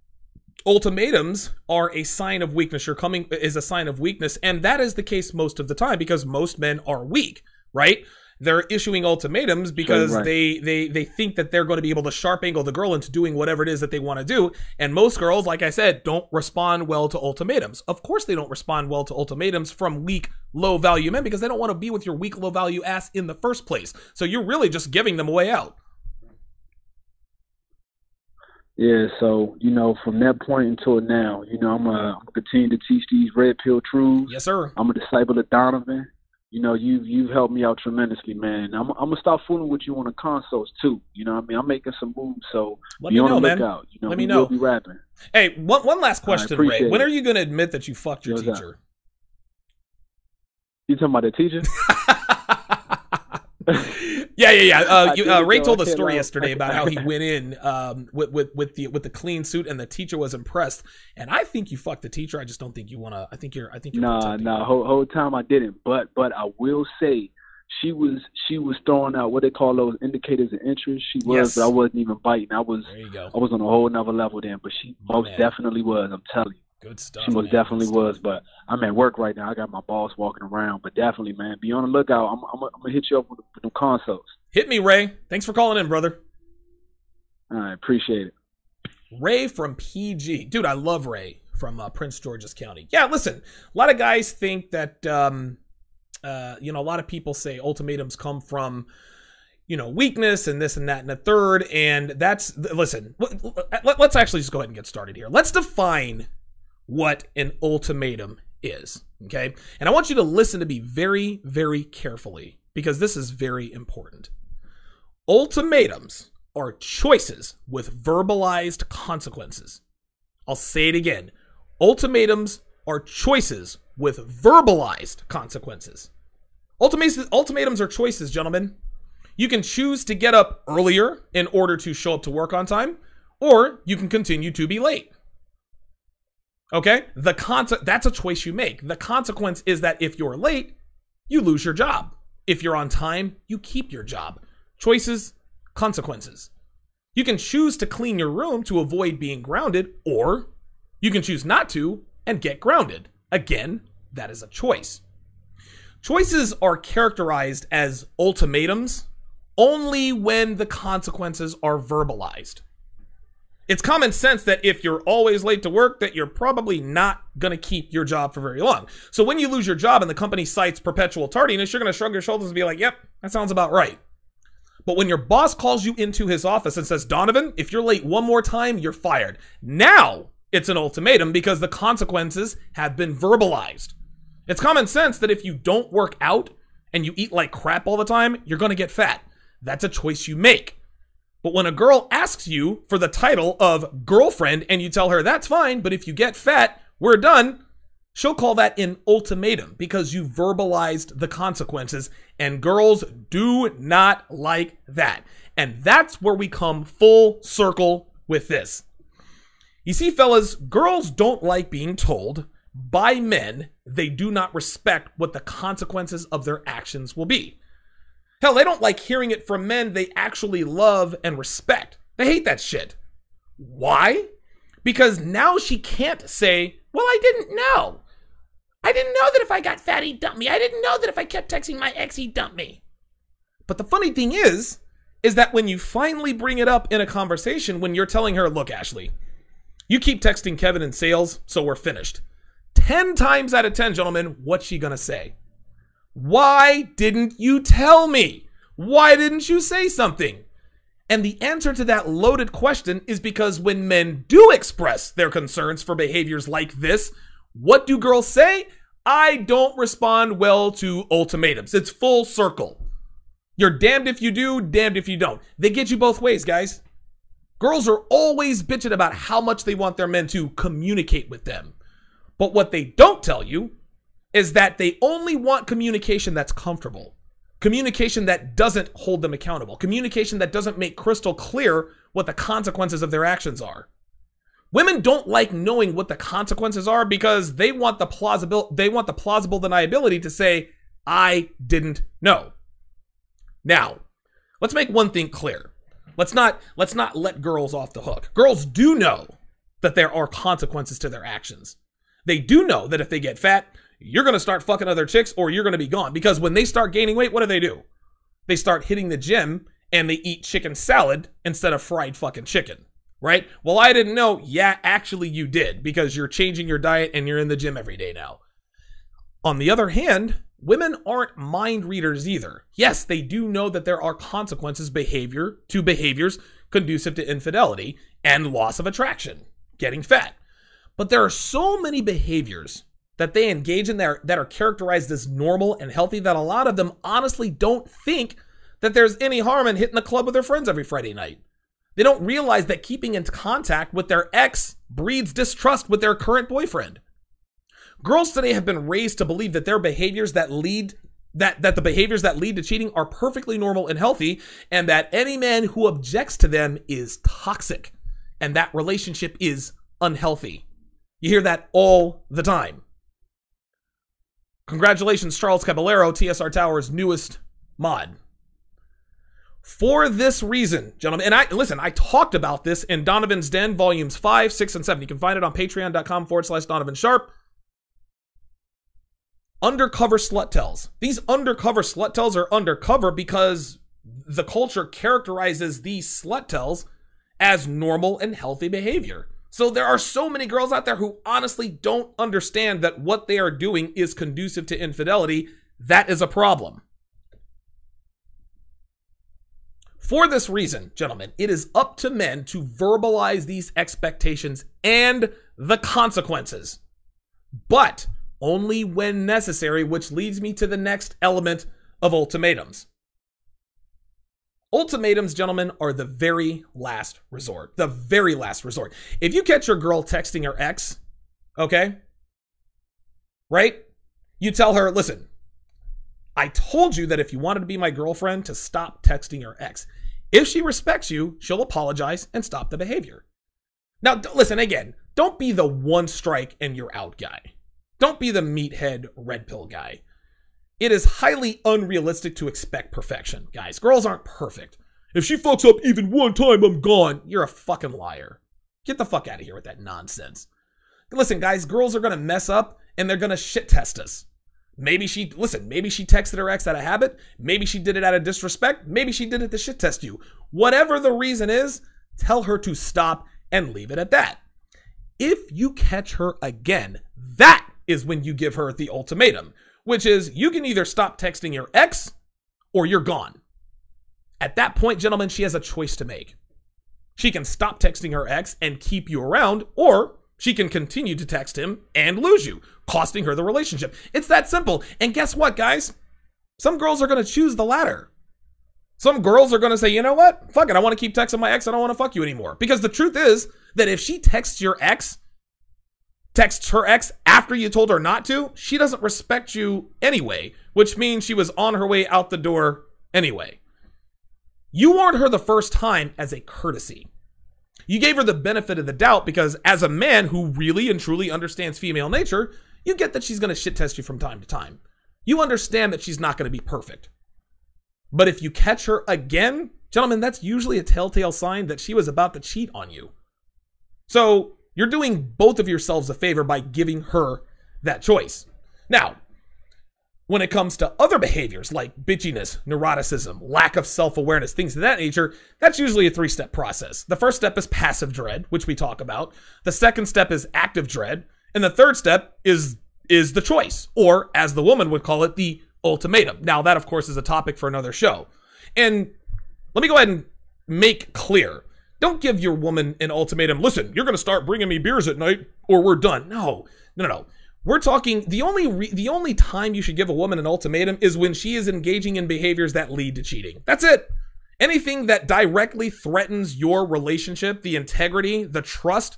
ultimatums are a sign of weakness. Is a sign of weakness, and that is the case most of the time because most men are weak, right? They're issuing ultimatums because they think that they're going to be able to sharp angle the girl into doing whatever it is that they want to do. And most girls, like I said, don't respond well to ultimatums. Of course they don't respond well to ultimatums from weak, low-value men because they don't want to be with your weak, low-value ass in the first place. So you're really just giving them a way out. Yeah, so, you know, from that point until now, you know, I'm gonna continue to teach these red pill truths. Yes, sir. I'm a disciple of Donovan. You know, you've helped me out tremendously, man. I'm gonna start fooling with you on the consoles too. You know what I mean? I'm making some moves, so be on the lookout. You know, Let me know. We'll be rapping. Hey, one last question, Ray. When are you gonna admit that you fucked your teacher? You talking about the teacher? Yeah. Ray told a story yesterday about how he went in with the clean suit, and the teacher was impressed. And I think you fucked the teacher. I just don't think you want to. I think you're. Nah. Whole time I didn't. But I will say she was throwing out what they call those indicators of interest. She was, but I wasn't even biting. There you go. I was on a whole nother level then. But she most definitely was. I'm telling you. Good stuff. She most definitely was, but I'm at work right now. I got my boss walking around, but definitely, man, be on the lookout. I'm gonna hit you up with the consoles. Hit me, Ray. Thanks for calling in, brother. All right, appreciate it. Ray from PG, dude. I love Ray from Prince George's County. Yeah, listen, a lot of guys think that a lot of people say ultimatums come from weakness and this and that and the third, and listen. Let's actually just go ahead and get started here. Let's define what an ultimatum is, okay? And I want you to listen to me very, very carefully because this is very important. Ultimatums are choices with verbalized consequences. I'll say it again. Ultimatums are choices with verbalized consequences. Ultimatums are choices, gentlemen. You can choose to get up earlier in order to show up to work on time, or you can continue to be late. Okay? That's a choice you make. The consequence is that if you're late, you lose your job. If you're on time, you keep your job. Choices, consequences. You can choose to clean your room to avoid being grounded, or you can choose not to and get grounded. Again, that is a choice. Choices are characterized as ultimatums only when the consequences are verbalized. It's common sense that if you're always late to work, that you're probably not going to keep your job for very long. So when you lose your job and the company cites perpetual tardiness, you're going to shrug your shoulders and be like, yep, that sounds about right. But when your boss calls you into his office and says, Donovan, if you're late one more time, you're fired. Now it's an ultimatum because the consequences have been verbalized. It's common sense that if you don't work out and you eat like crap all the time, you're going to get fat. That's a choice you make. But when a girl asks you for the title of girlfriend and you tell her that's fine, but if you get fat, we're done, she'll call that an ultimatum because you verbalized the consequences, and girls do not like that. And that's where we come full circle with this. You see, fellas, girls don't like being told by men they do not respect what the consequences of their actions will be. Hell, they don't like hearing it from men they actually love and respect. They hate that shit. Why? Because now she can't say, well, I didn't know. I didn't know that if I got fat, he'd dump me. I didn't know that if I kept texting my ex, he'd dump me. But the funny thing is that when you finally bring it up in a conversation, when you're telling her, look, Ashley, you keep texting Kevin in sales, so we're finished. 10 times out of 10, gentlemen, what's she gonna say? Why didn't you tell me? Why didn't you say something? And the answer to that loaded question is because when men do express their concerns for behaviors like this, what do girls say? I don't respond well to ultimatums. It's full circle. You're damned if you do, damned if you don't. They get you both ways, guys. Girls are always bitching about how much they want their men to communicate with them. But what they don't tell you is that they only want communication that's comfortable. Communication that doesn't hold them accountable. Communication that doesn't make crystal clear what the consequences of their actions are. Women don't like knowing what the consequences are because they want the plausible deniability to say, I didn't know. Now, let's make one thing clear. Let's not let girls off the hook. Girls do know that there are consequences to their actions. They do know that if they get fat, you're going to start fucking other chicks or you're going to be gone. Because when they start gaining weight, what do? They start hitting the gym and they eat chicken salad instead of fried fucking chicken, right? Well, I didn't know. Yeah, actually you did, because you're changing your diet and you're in the gym every day now. On the other hand, women aren't mind readers either. Yes, they do know that there are consequences to behaviors conducive to infidelity and loss of attraction, getting fat. But there are so many behaviors that they engage in there that are characterized as normal and healthy that a lot of them honestly don't think that there's any harm in hitting the club with their friends every Friday night. They don't realize that keeping in contact with their ex breeds distrust with their current boyfriend. Girls today have been raised to believe that their behaviors that the behaviors that lead to cheating are perfectly normal and healthy, and that any man who objects to them is toxic, and that relationship is unhealthy. You hear that all the time. Congratulations, Charles Caballero, TSR Tower's newest mod. For this reason, gentlemen, and I talked about this in Donovan's Den, volumes 5, 6, and 7. You can find it on patreon.com/Donovan Sharpe. Undercover slut tells. These undercover slut tells are undercover because the culture characterizes these slut tells as normal and healthy behavior. So there are so many girls out there who honestly don't understand that what they are doing is conducive to infidelity. That is a problem. For this reason, gentlemen, it is up to men to verbalize these expectations and the consequences, but only when necessary, which leads me to the next element of ultimatums. Ultimatums, gentlemen, are the very last resort. The very last resort. If you catch your girl texting her ex, okay, right? You tell her, listen, I told you that if you wanted to be my girlfriend, to stop texting your ex. If she respects you, she'll apologize and stop the behavior. Now, listen, again, don't be the one strike and you're out guy. Don't be the meathead red pill guy. It is highly unrealistic to expect perfection, guys. Girls aren't perfect. If she fucks up even one time, I'm gone. You're a fucking liar. Get the fuck out of here with that nonsense. Listen, guys, girls are going to mess up and they're going to shit test us. Maybe she texted her ex out of habit. Maybe she did it out of disrespect. Maybe she did it to shit test you. Whatever the reason is, tell her to stop and leave it at that. If you catch her again, that is when you give her the ultimatum, which is you can either stop texting your ex or you're gone. At that point, gentlemen, she has a choice to make. She can stop texting her ex and keep you around, or she can continue to text him and lose you, costing her the relationship. It's that simple. And guess what, guys? Some girls are going to choose the latter. Some girls are going to say, you know what? Fuck it. I want to keep texting my ex. I don't want to fuck you anymore. Because the truth is that if she texts her ex after you told her not to, she doesn't respect you anyway, which means she was on her way out the door anyway. You warned her the first time as a courtesy. You gave her the benefit of the doubt because as a man who really and truly understands female nature, you get that she's going to shit test you from time to time. You understand that she's not going to be perfect. But if you catch her again, gentlemen, that's usually a telltale sign that she was about to cheat on you. So you're doing both of yourselves a favor by giving her that choice. Now, when it comes to other behaviors like bitchiness, neuroticism, lack of self-awareness, things of that nature, that's usually a 3-step process. The first step is passive dread, which we talk about. The second step is active dread. And the third step is the choice, or as the woman would call it, the ultimatum. Now, that, of course, is a topic for another show. And let me go ahead and make clear. Don't give your woman an ultimatum. Listen, you're going to start bringing me beers at night or we're done. No. We're talking, the only time you should give a woman an ultimatum is when she is engaging in behaviors that lead to cheating. That's it. Anything that directly threatens your relationship, the integrity, the trust,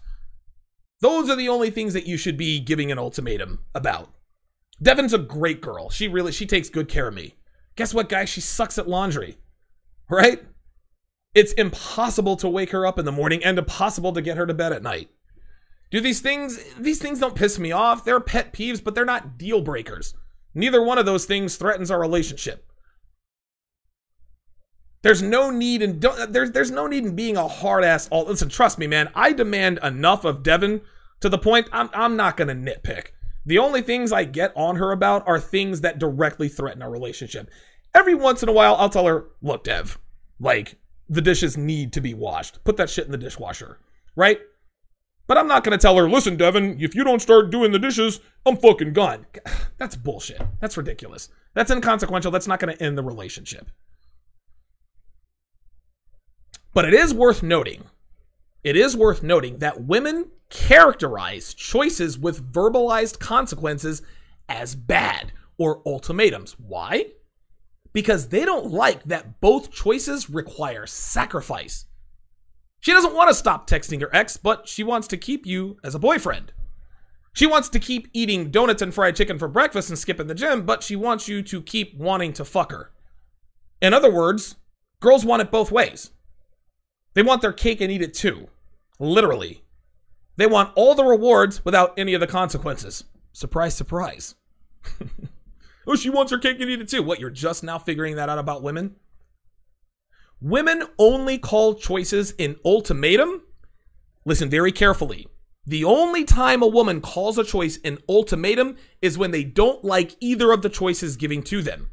those are the only things that you should be giving an ultimatum about. Devon's a great girl. She takes good care of me. Guess what, guys? She sucks at laundry. Right? It's impossible to wake her up in the morning and impossible to get her to bed at night. Do these things don't piss me off. They're pet peeves, but they're not deal breakers. Neither one of those things threatens our relationship. There's no need in being a hard ass. Listen, trust me, man. I demand enough of Devon to the point I'm not gonna nitpick. The only things I get on her about are things that directly threaten our relationship. Every once in a while, I'll tell her, look, Dev, like, the dishes need to be washed. Put that shit in the dishwasher, right? But I'm not going to tell her, listen, Devon, if you don't start doing the dishes, I'm fucking gone. That's bullshit. That's ridiculous. That's inconsequential. That's not going to end the relationship. But it is worth noting that women characterize choices with verbalized consequences as bad or ultimatums. Why? Because they don't like that both choices require sacrifice. She doesn't want to stop texting her ex, but she wants to keep you as a boyfriend. She wants to keep eating donuts and fried chicken for breakfast and skipping the gym, but she wants you to keep wanting to fuck her. In other words, girls want it both ways. They want their cake and eat it too. Literally. They want all the rewards without any of the consequences. Surprise, surprise. Oh, she wants her cake and eat it too. What, you're just now figuring that out about women? Women only call choices an ultimatum. Listen very carefully. The only time a woman calls a choice an ultimatum is when they don't like either of the choices given to them.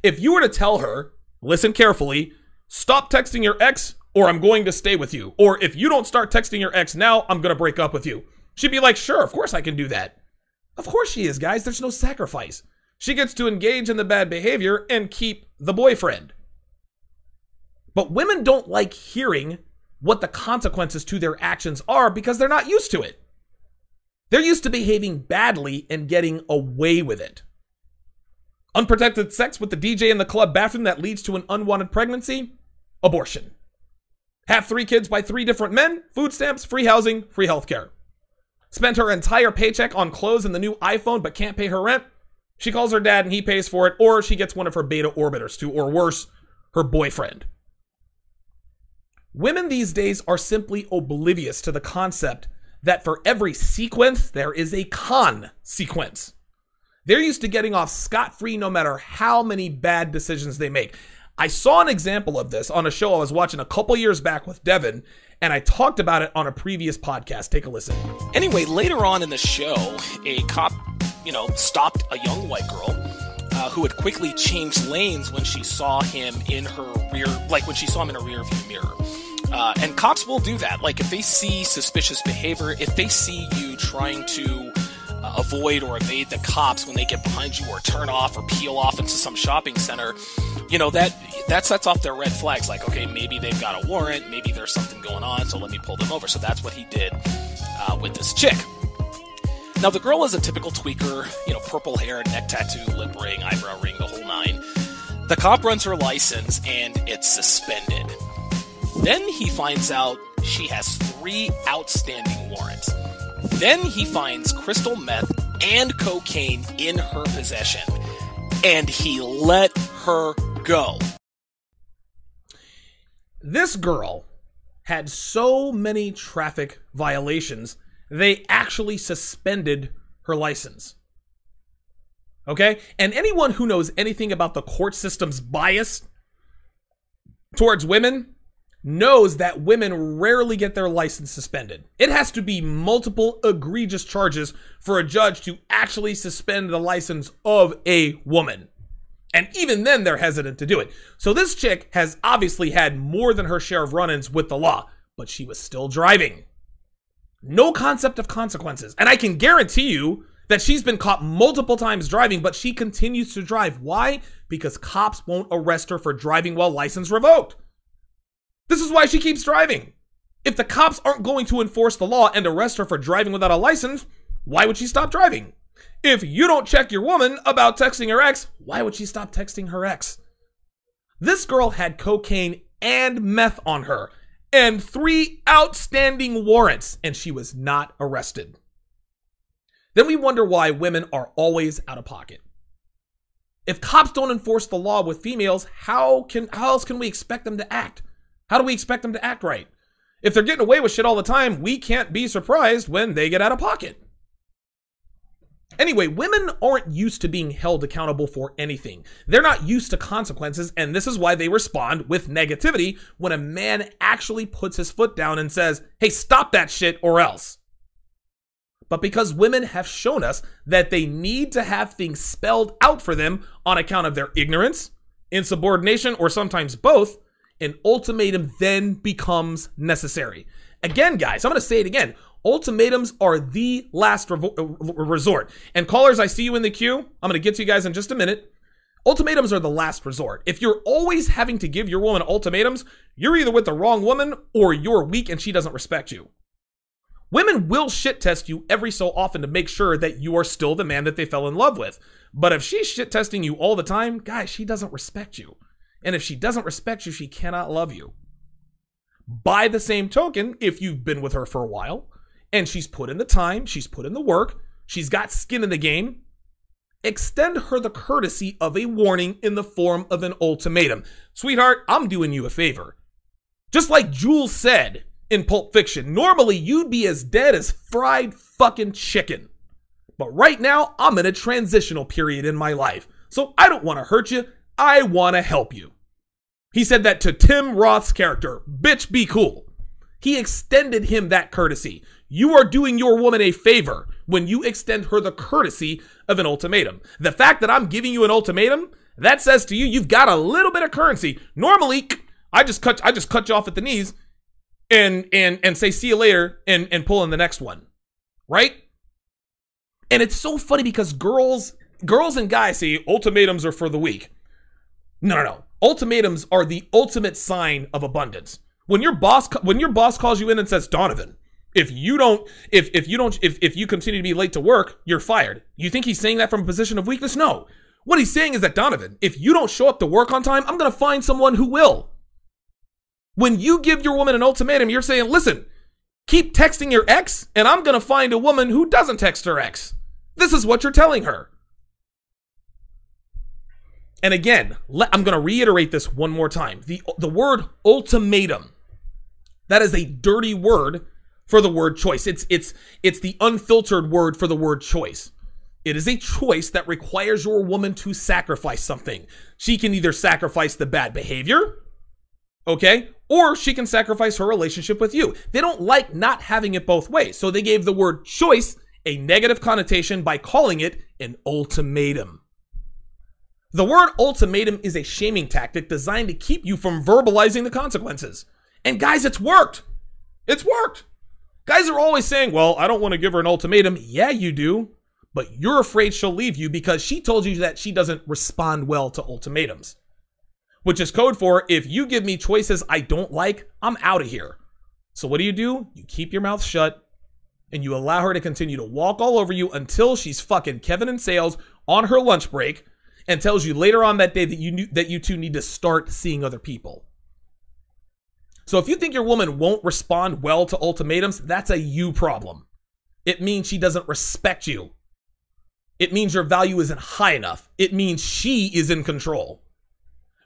If you were to tell her, listen carefully, stop texting your ex or I'm going to stay with you. Or if you don't start texting your ex now, I'm going to break up with you. She'd be like, sure, of course I can do that. Of course she is, guys. There's no sacrifice. She gets to engage in the bad behavior and keep the boyfriend. But women don't like hearing what the consequences to their actions are because they're not used to it. They're used to behaving badly and getting away with it. Unprotected sex with the DJ in the club bathroom that leads to an unwanted pregnancy? Abortion. Have 3 kids by 3 different men? Food stamps, free housing, free healthcare. Spent her entire paycheck on clothes and the new iPhone but can't pay her rent? She calls her dad and he pays for it, or she gets one of her beta orbiters to, or worse, her boyfriend. Women these days are simply oblivious to the concept that for every sequence, there is a consequence. They're used to getting off scot-free no matter how many bad decisions they make. I saw an example of this on a show I was watching a couple years back with Devon, and I talked about it on a previous podcast. Take a listen. Anyway, later on in the show, a cop, stopped a young white girl who had quickly changed lanes when she saw him in her rear, when she saw him in a rear view mirror. And cops will do that. Like, if they see suspicious behavior, if they see you trying to avoid or evade the cops when they get behind you, or turn off or peel off into some shopping center, that sets off their red flags. Like, okay, maybe they've got a warrant, maybe there's something going on, so let me pull them over. So that's what he did with this chick. Now, the girl is a typical tweaker, purple hair, neck tattoo, lip ring, eyebrow ring, the whole 9. The cop runs her license and it's suspended. Then he finds out she has 3 outstanding warrants. Then he finds crystal meth and cocaine in her possession. And he let her go. This girl had so many traffic violations, they actually suspended her license. Okay? And anyone who knows anything about the court system's bias towards women knows that women rarely get their license suspended. It has to be multiple egregious charges for a judge to actually suspend the license of a woman. And even then, they're hesitant to do it. So this chick has obviously had more than her share of run-ins with the law, but she was still driving. No concept of consequences. And I can guarantee you that she's been caught multiple times driving, but she continues to drive. Why? Because cops won't arrest her for driving while license revoked. This is why she keeps driving. If the cops aren't going to enforce the law and arrest her for driving without a license, why would she stop driving? If you don't check your woman about texting her ex, why would she stop texting her ex? This girl had cocaine and meth on her and 3 outstanding warrants, and she was not arrested. Then we wonder why women are always out of pocket. If cops don't enforce the law with females, how else can we expect them to act? How do we expect them to act right? If they're getting away with shit all the time, we can't be surprised when they get out of pocket. Anyway, women aren't used to being held accountable for anything. They're not used to consequences, and this is why they respond with negativity when a man actually puts his foot down and says, hey, stop that shit or else. But because women have shown us that they need to have things spelled out for them on account of their ignorance, insubordination, or sometimes both, an ultimatum then becomes necessary. Again, guys, I'm going to say it again. Ultimatums are the last resort. And callers, I see you in the queue. I'm going to get to you guys in just a minute. Ultimatums are the last resort. If you're always having to give your woman ultimatums, you're either with the wrong woman or you're weak and she doesn't respect you. Women will shit test you every so often to make sure that you are still the man that they fell in love with. But if she's shit testing you all the time, guys, she doesn't respect you. And if she doesn't respect you, she cannot love you. By the same token, if you've been with her for a while and she's put in the time, she's put in the work, she's got skin in the game, extend her the courtesy of a warning in the form of an ultimatum. Sweetheart, I'm doing you a favor. Just like Jules said in Pulp Fiction, normally you'd be as dead as fried fucking chicken. But right now, I'm in a transitional period in my life. So I don't want to hurt you. I want to help you. He said that to Tim Roth's character, bitch, be cool. He extended him that courtesy. You are doing your woman a favor when you extend her the courtesy of an ultimatum. The fact that I'm giving you an ultimatum, that says to you, you've got a little bit of currency. Normally, I just cut you off at the knees and say, see you later and pull in the next one. Right? And it's so funny because girls and guys say ultimatums are for the weak. No. Ultimatums are the ultimate sign of abundance. When your boss calls you in and says, Donovan, if you continue to be late to work, you're fired. You think he's saying that from a position of weakness? No. What he's saying is that, Donovan, if you don't show up to work on time, I'm going to find someone who will. When you give your woman an ultimatum, you're saying, listen, keep texting your ex, and I'm going to find a woman who doesn't text her ex. This is what you're telling her. And again, I'm going to reiterate this one more time. The word ultimatum, that is a dirty word for the word choice. It's the unfiltered word for the word choice. It is a choice that requires your woman to sacrifice something. She can either sacrifice the bad behavior, okay, or she can sacrifice her relationship with you. They don't like not having it both ways. So they gave the word choice a negative connotation by calling it an ultimatum. The word ultimatum is a shaming tactic designed to keep you from verbalizing the consequences. And guys, it's worked. It's worked. Guys are always saying, well, I don't want to give her an ultimatum. Yeah, you do. But you're afraid she'll leave you because she told you that she doesn't respond well to ultimatums. Which is code for, if you give me choices I don't like, I'm out of here. So what do? You keep your mouth shut and you allow her to continue to walk all over you until she's fucking Kevin and Sales on her lunch break and tells you later on that day that you two need to start seeing other people. So if you think your woman won't respond well to ultimatums, that's a you problem. It means she doesn't respect you. It means your value isn't high enough. It means she is in control.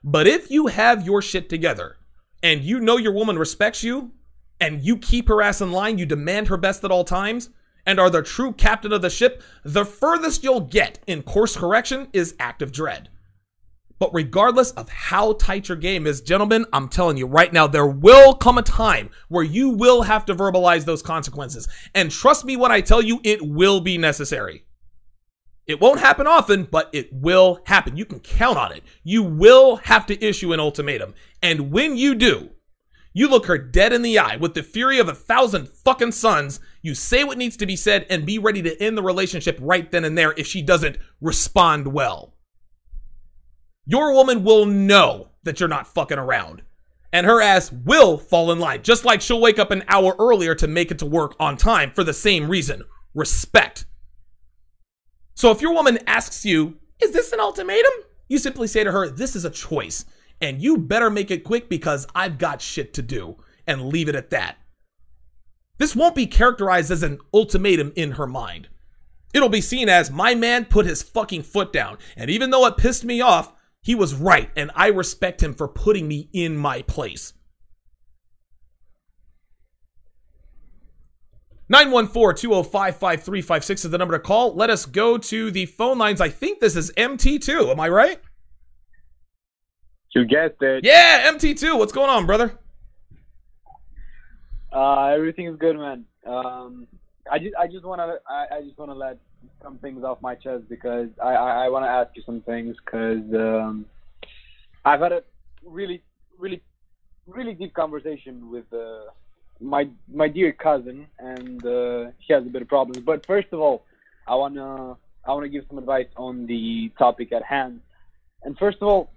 But if you have your shit together and you know your woman respects you and you keep her ass in line, you demand her best at all times, and are the true captain of the ship, the furthest you'll get in course correction is active dread. But regardless of how tight your game is, gentlemen, I'm telling you right now, there will come a time where you will have to verbalize those consequences. And trust me when I tell you, it will be necessary. It won't happen often, but it will happen. You can count on it. You will have to issue an ultimatum. And when you do, You look her dead in the eye with the fury of 1,000 fucking suns. You say what needs to be said and be ready to end the relationship right then and there if she doesn't respond well. Your woman will know that you're not fucking around. And her ass will fall in line. Just like she'll wake up an hour earlier to make it to work on time for the same reason. Respect. So if your woman asks you, is this an ultimatum? You simply say to her, this is a choice. And you better make it quick because I've got shit to do. And leave it at that. This won't be characterized as an ultimatum in her mind. It'll be seen as my man put his fucking foot down. And even though it pissed me off, he was right. And I respect him for putting me in my place. 914-205-5356 is the number to call. Let us go to the phone lines. I think this is MT2. Am I right? You guessed it. Yeah, MT2. What's going on, brother? Everything is good, man. I just wanna let some things off my chest because I wanna ask you some things because I've had a really deep conversation with my dear cousin, and she has a bit of problems. But first of all, I wanna give some advice on the topic at hand. And first of all,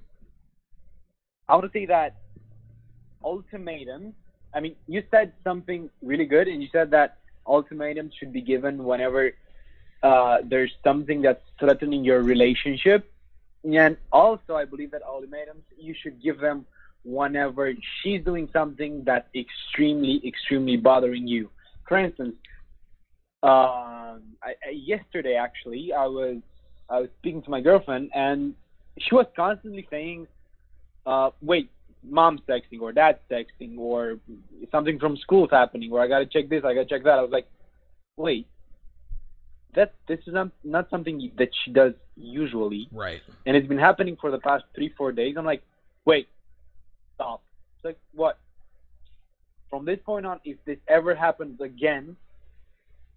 I want to say that ultimatum. I mean, you said something really good, and you said that ultimatums should be given whenever there's something that's threatening your relationship. And also, I believe that ultimatums, you should give them whenever she's doing something that's extremely bothering you. For instance, yesterday, actually, I was speaking to my girlfriend, and she was constantly saying, wait, mom's texting or dad's texting or something from school's happening or I gotta check this, I gotta check that. I was like, wait, this is not something that she does usually. Right. And it's been happening for the past 3-4 days. I'm like, wait, stop. It's like, what? From this point on, if this ever happens again,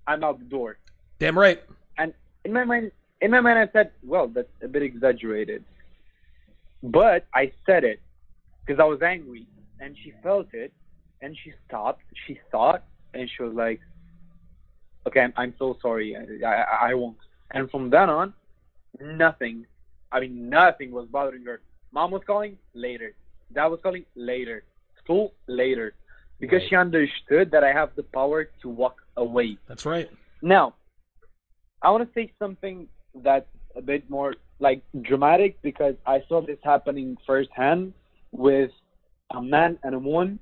I'm out the door. Damn right. And in my mind I said, well, that's a bit exaggerated. But I said it because I was angry, and she felt it, and she stopped. She thought, and she was like, "Okay, I'm so sorry. I won't." And from then on, nothing was bothering her. Mom was calling later. Dad was calling later. School later, because she understood that I have the power to walk away. That's right. Now, I want to say something that's a bit more like dramatic because I saw this happening firsthand with a man and a woman.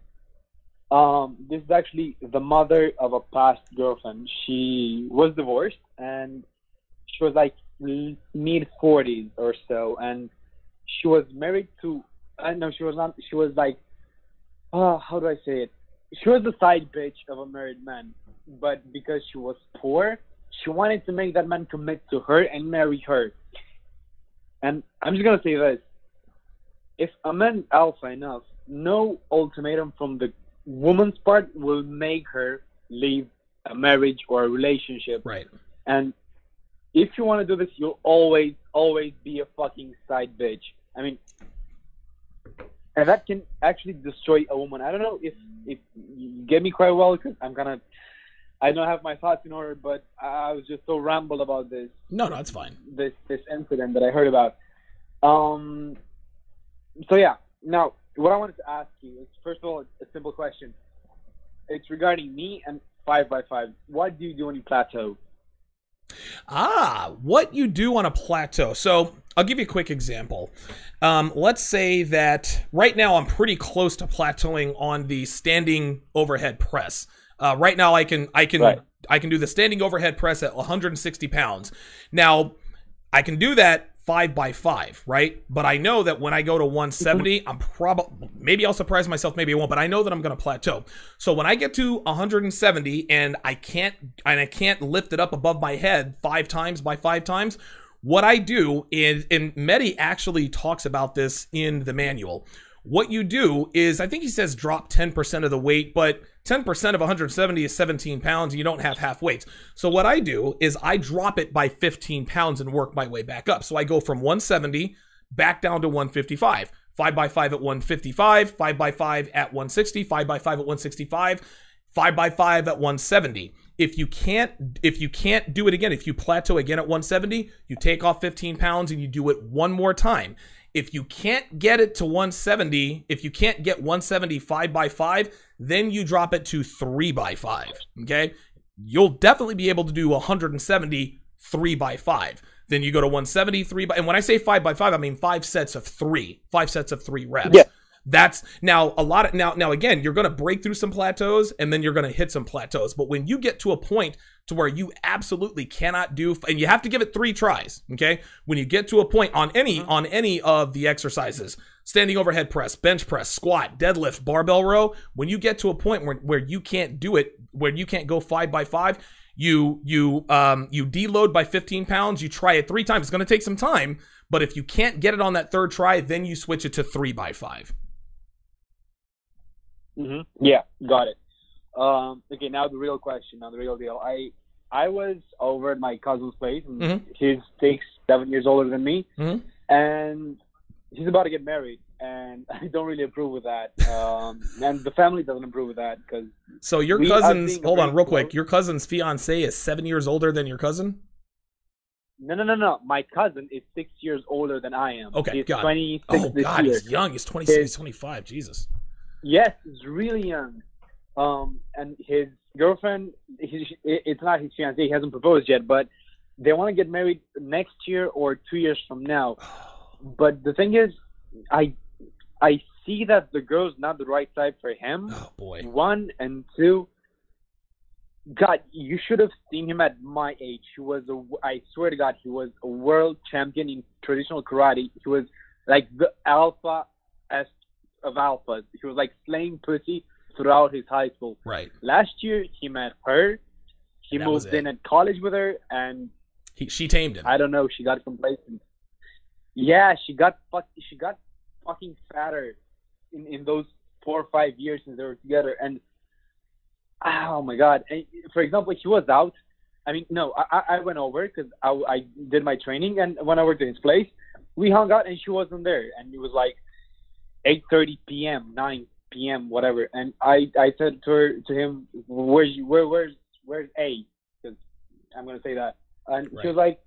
This is actually the mother of a past girlfriend. She was divorced and she was like mid-40s or so, and she was married to no, she was not. She was like, how do I say it? She was the side bitch of a married man, but because she was poor, she wanted to make that man commit to her and marry her. And I'm just going to say this. If a man is alpha enough, no ultimatum from the woman's part will make her leave a marriage or a relationship. Right. And if you want to do this, you'll always be a fucking side bitch. I mean, and that can actually destroy a woman. I don't know if you get me quite well, because I don't have my thoughts in order, but I was just so rambled about this. No, it's fine. This incident that I heard about. So yeah. Now, what I wanted to ask you is, first of all, a simple question. It's regarding me and 5x5. What do you do when you plateau? What you do on a plateau. So I'll give you a quick example. Let's say that right now I'm pretty close to plateauing on the standing overhead press. Right now I can do the standing overhead press at 160 pounds. Now, I can do that 5x5, right? But I know that when I go to 170, maybe I'll surprise myself, maybe I won't, but I know that I'm going to plateau. So when I get to 170 and I can't lift it up above my head 5 times by 5 times, what I do is, and Mehdi actually talks about this in the manual, what you do is, I think he says drop 10% of the weight, but 10% of 170 is 17 pounds. And you don't have half weights. So what I do is I drop it by 15 pounds and work my way back up. So I go from 170 back down to 155, 5x5 at 155, 5x5 at 160, 5x5 at 165, 5x5 at 170. If you can't do it again, if you plateau again at 170, you take off 15 pounds and you do it one more time. If you can't get it to 170, if you can't get 170 5x5, then you drop it to 3x5. Okay? You'll definitely be able to do 170 3x5. Then you go to 170 3x, and when I say 5x5, I mean 5 sets of 3 reps. Yeah. That's now a lot of now again, you're going to break through some plateaus and then you're going to hit some plateaus. But when you get to a point to where you absolutely cannot do, and you have to give it 3 tries. Okay. When you get to a point on any of the exercises, standing overhead press, bench press, squat, deadlift, barbell row, when you get to a point where you can't do it, where you can't go 5x5, you deload by 15 pounds, you try it 3 times. It's going to take some time, but if you can't get it on that 3rd try, then you switch it to 3x5. Yeah, got it. Okay, now the real question, now the real deal. I was over at my cousin's place, and he's 6-7 years older than me, and he's about to get married, and I don't really approve of that. And the family doesn't approve of that because. So your cousin's, hold on real quick, your cousin's fiance is 7 years older than your cousin? No. My cousin is 6 years older than I am. Okay, he's got 26 it. Oh this God, year. he's young. He's 26, he's 25. Jesus. Yes, he's really young. And his girlfriend, it's not his fiancée, he hasn't proposed yet, but they want to get married next year or 2 years from now. But the thing is, I see that the girl's not the right type for him. Oh boy. 1 and 2. God, you should have seen him at my age. I swear to God, he was a world champion in traditional karate. He was like the alpha of alphas. He was like slaying pussy throughout his high school. Right. Last year, he met her. He moved in at college with her, and she tamed him. I don't know. She got complacent. Yeah, she got fucking fatter in those 4 or 5 years since they were together. And oh my God! And for example, he was out. I mean, no, I went over because I did my training and went over to his place. We hung out, and she wasn't there, and it was like 8:30 p.m., 9 p.m., whatever. And I said to him, where's A? Because I'm going to say that. And She was like,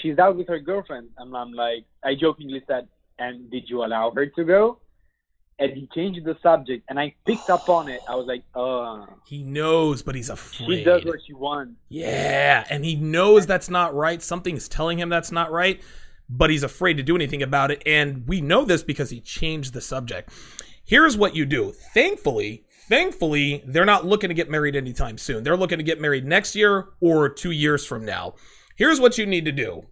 she's out with her girlfriend. And I'm like, I jokingly said, and did you allow her to go? And he changed the subject, and I picked up on it. I was like, he knows, but he's afraid. She does what she wants. Yeah, and he knows that's not right. Something's telling him that's not right, but he's afraid to do anything about it. And we know this because he changed the subject. Here's what you do. Thankfully, they're not looking to get married anytime soon. They're looking to get married next year or 2 years from now. Here's what you need to do.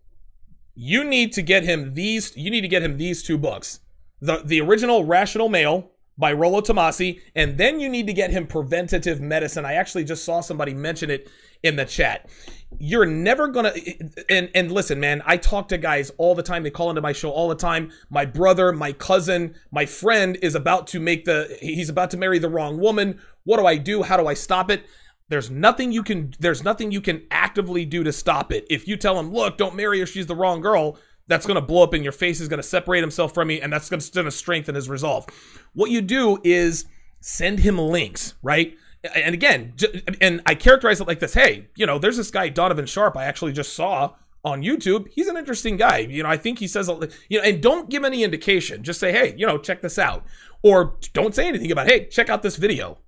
You need to get him these 2 books. The original Rational Male by Rollo Tomasi, and then you need to get him Preventative Medicine. I actually just saw somebody mention it in the chat. You're never gonna, and listen, man, I talk to guys all the time. They call into my show all the time. My brother, my cousin, my friend is about to he's about to marry the wrong woman. What do I do? How do I stop it? There's nothing you can actively do to stop it. If you tell him, look, don't marry her, she's the wrong girl, that's going to blow up in your face. He's going to separate himself from me, and that's going to strengthen his resolve. What you do is send him links, right? And again, and I characterize it like this. Hey, there's this guy, Donovan Sharpe, I actually just saw on YouTube. He's an interesting guy. I think he says, and don't give any indication. Just say, hey, check this out. Or don't say anything about, hey, check out this video.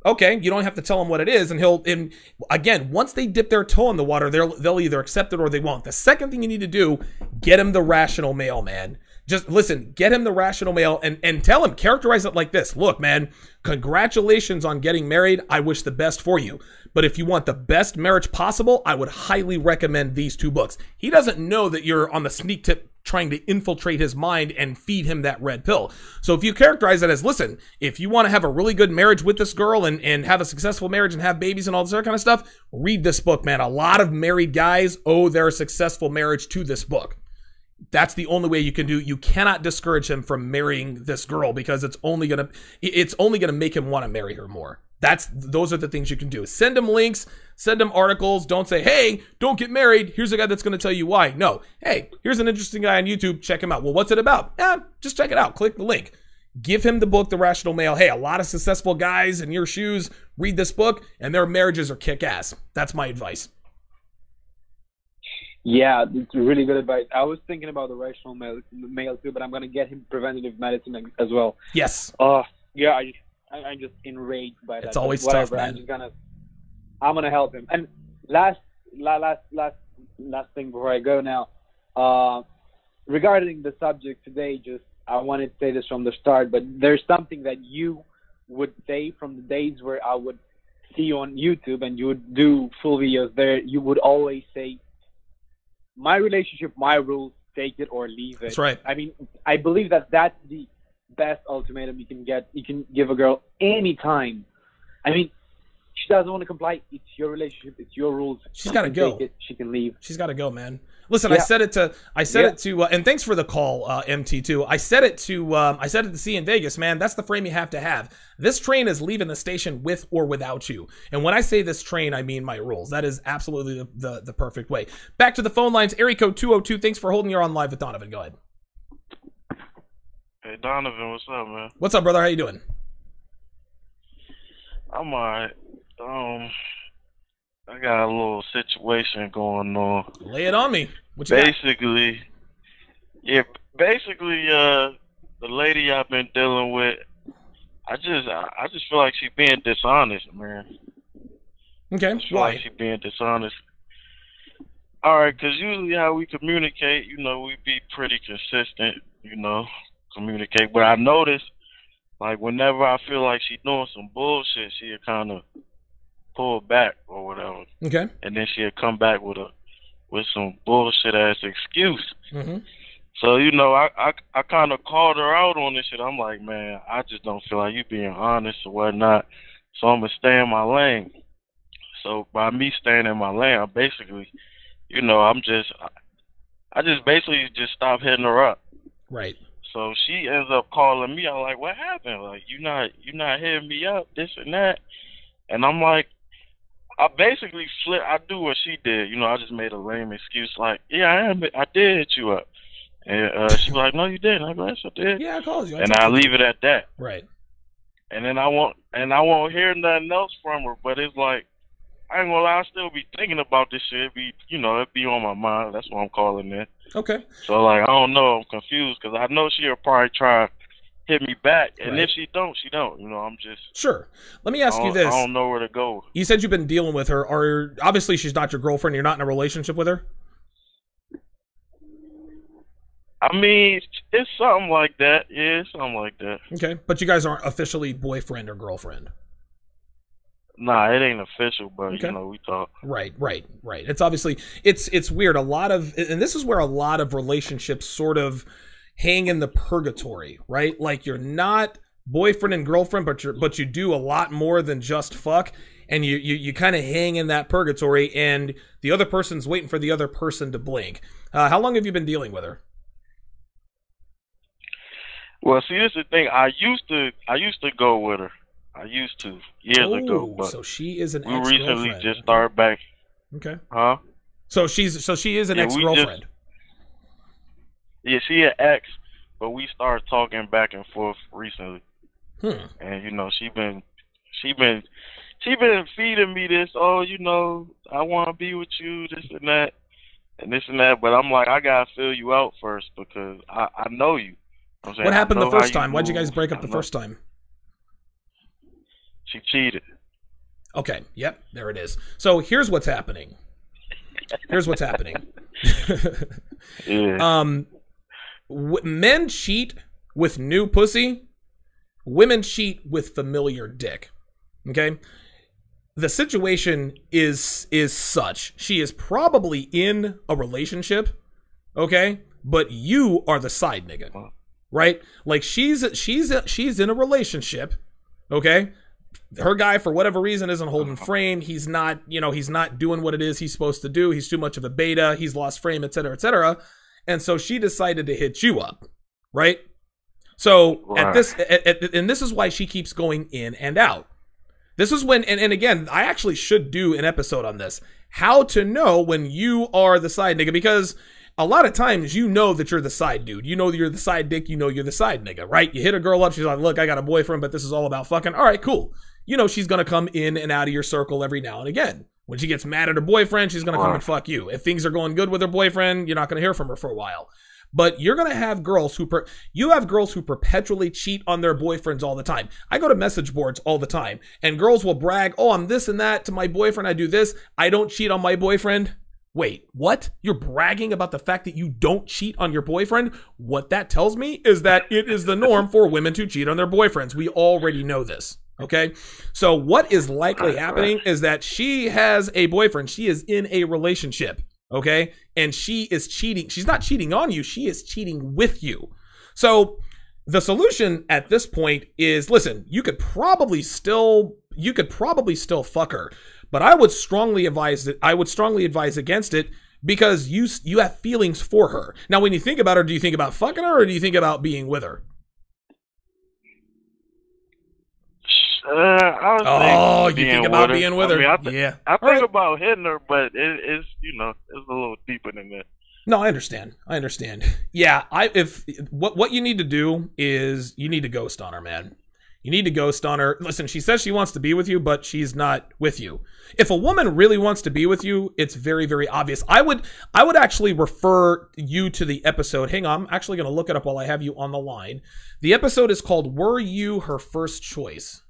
Okay, you don't have to tell him what it is, and again, once they dip their toe in the water, they'll either accept it or they won't. The second thing you need to do, get him the Rational Male, man. Just listen, get him the Rational Male and tell him, characterize it like this. Look, man, congratulations on getting married. I wish the best for you. But if you want the best marriage possible, I would highly recommend these 2 books. He doesn't know that you're on the sneak tip trying to infiltrate his mind and feed him that red pill. So if you characterize it as, listen, if you want to have a really good marriage with this girl and have a successful marriage and have babies and all this other kind of stuff, read this book, man. A lot of married guys owe their successful marriage to this book. That's the only way you can do. You cannot discourage him from marrying this girl because it's only gonna make him want to marry her more. Those are the things you can do. Send them links, send them articles. Don't say, hey, don't get married. Here's a guy that's going to tell you why. No. Hey, here's an interesting guy on YouTube. Check him out. Well, what's it about? Just check it out. Click the link. Give him the book, The Rational Male. Hey, a lot of successful guys in your shoes read this book, and their marriages are kick-ass. That's my advice. Yeah, it's really good advice. I was thinking about The Rational Male too, but I'm going to get him preventative medicine as well. Yes. Yeah, I'm just enraged by that. It's always tough, man. I'm gonna help him. And last thing before I go now, regarding the subject today, I wanted to say this from the start, but there's something that you would say from the days where I would see you on YouTube and you would do full videos there. You would always say, "My relationship, my rules, take it or leave it." That's right. I mean, I believe that that's the best ultimatum you can get. You can give a girl anytime. I mean, she doesn't want to comply. It's your relationship. It's your rules. She's got to go. Take it, she can leave. She's got to go, man. Listen, yeah. I said it to, and thanks for the call, MT too. I said it to see in Vegas, man. That's the frame you have to have. This train is leaving the station with or without you. And when I say this train, I mean my rules. That is absolutely the perfect way. Back to the phone lines. Area code 202. Thanks for holding. You're on live with Donovan. Go ahead. Hey, Donovan, what's up, man? What's up, brother? How you doing? I'm alright. I got a little situation going on. Lay it on me. What you basically, got? The lady I've been dealing with, I just feel like she's being dishonest, man. Okay, I feel like she's being dishonest. All right, because usually how we communicate, we be pretty consistent, communicate. But I notice, like, whenever I feel like she's doing some bullshit, she'll kind of pull back or whatever. Okay. And then she'll come back with some bullshit ass excuse. Mm-hmm. So, I kind of called her out on this shit. I'm like, man, I just don't feel like you being honest or whatnot. So I'm going to stay in my lane. So by me staying in my lane, I basically, I just basically just stopped hitting her up. Right. So she ends up calling me. I'm like, what happened? Like, you not hitting me up, this and that. And I'm like, I basically I do what she did. I just made a lame excuse like, yeah, I did hit you up. And she was like, no, you didn't. I go, yes, I did. Yeah, I called you. And I leave it at that. Right. And then I won't hear nothing else from her. But it's like, I ain't gonna lie, I still be thinking about this shit. It be on my mind. That's what I'm calling it. Okay. So, like, I don't know. I'm confused because I know she'll probably try to hit me back. And if she don't, she don't. I'm just... Sure. Let me ask you this. I don't know where to go. You said you've been dealing with her. Obviously, she's not your girlfriend. You're not in a relationship with her? I mean, it's something like that. Yeah, it's something like that. Okay. But you guys aren't officially boyfriend or girlfriend? Nah, it ain't official, but okay. We talk. Right. It's obviously it's weird. And this is where a lot of relationships sort of hang in the purgatory, right? Like you're not boyfriend and girlfriend, but you do a lot more than just fuck, and you kind of hang in that purgatory, and the other person's waiting for the other person to blink. How long have you been dealing with her? Well, see, this is the thing. I used to go with her. I used to years ago, but so she is an ex-girlfriend. We recently just started back. Okay. Huh? So she is an ex-girlfriend. She an ex, but we started talking back and forth recently. And she been feeding me this. Oh, I want to be with you, this and that. But I'm like, I gotta fill you out first because I know you. What happened the first time? Why'd you guys break up the first time? She cheated. Okay. Yep. There it is. So here's what's happening. Yeah. Men cheat with new pussy. Women cheat with familiar dick. Okay. The situation is such. She is probably in a relationship. Okay. But you are the side nigga. Right? Like she's in a relationship. Okay. Her guy, for whatever reason, isn't holding frame. He's not doing what it is he's supposed to do. He's too much of a beta. He's lost frame, et cetera, et cetera. And so she decided to hit you up, right? So and this is why she keeps going in and out. This is when, and again, I actually should do an episode on this. How to know when you are the side nigga, because a lot of times you know that you're the side dude. You know that you're the side dick. You know you're the side nigga, right? You hit a girl up. She's like, look, I got a boyfriend, but this is all about fucking. All right, cool. You know she's going to come in and out of your circle every now and again. When she gets mad at her boyfriend, she's going to come and fuck you. If things are going good with her boyfriend, you're not going to hear from her for a while. But you're going to have girls who perpetually cheat on their boyfriends all the time. I go to message boards all the time, and girls will brag, oh, I'm this and that to my boyfriend. I do this. I don't cheat on my boyfriend. Wait, what? You're bragging about the fact that you don't cheat on your boyfriend? What that tells me is that it is the norm for women to cheat on their boyfriends. We already know this. Okay, so what is likely happening is that she has a boyfriend. She is in a relationship. Okay, and she is cheating. She's not cheating on you. She is cheating with you. So the solution at this point is, listen, you could probably still fuck her, but I would strongly advise against it, because you have feelings for her. Now, when you think about her, do you think about fucking her, or do you think about being with her? You think about being with her? I think about hitting her, but it's it's a little deeper than that. No, I understand. Yeah, what you need to do is you need to ghost on her, man. You need to ghost on her. Listen, she says she wants to be with you, but she's not with you. If a woman really wants to be with you, it's very, very obvious. I would actually refer you to the episode. Hang on, I'm actually going to look it up while I have you on the line. The episode is called "Were You Her First Choice?"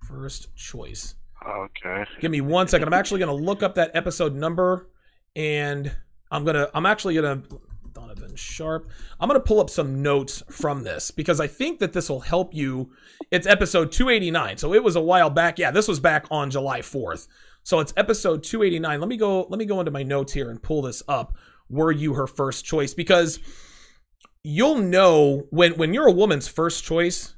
First choice. Okay. Give me 1 second. I'm actually going to look up that episode number, and I'm actually going to Donovan Sharpe. I'm going to pull up some notes from this, because I think that this will help you. It's episode 289. So it was a while back. Yeah, this was back on July 4th. So it's episode 289. Let me go into my notes here and pull this up. Were you her first choice? Because you'll know when you're a woman's first choice,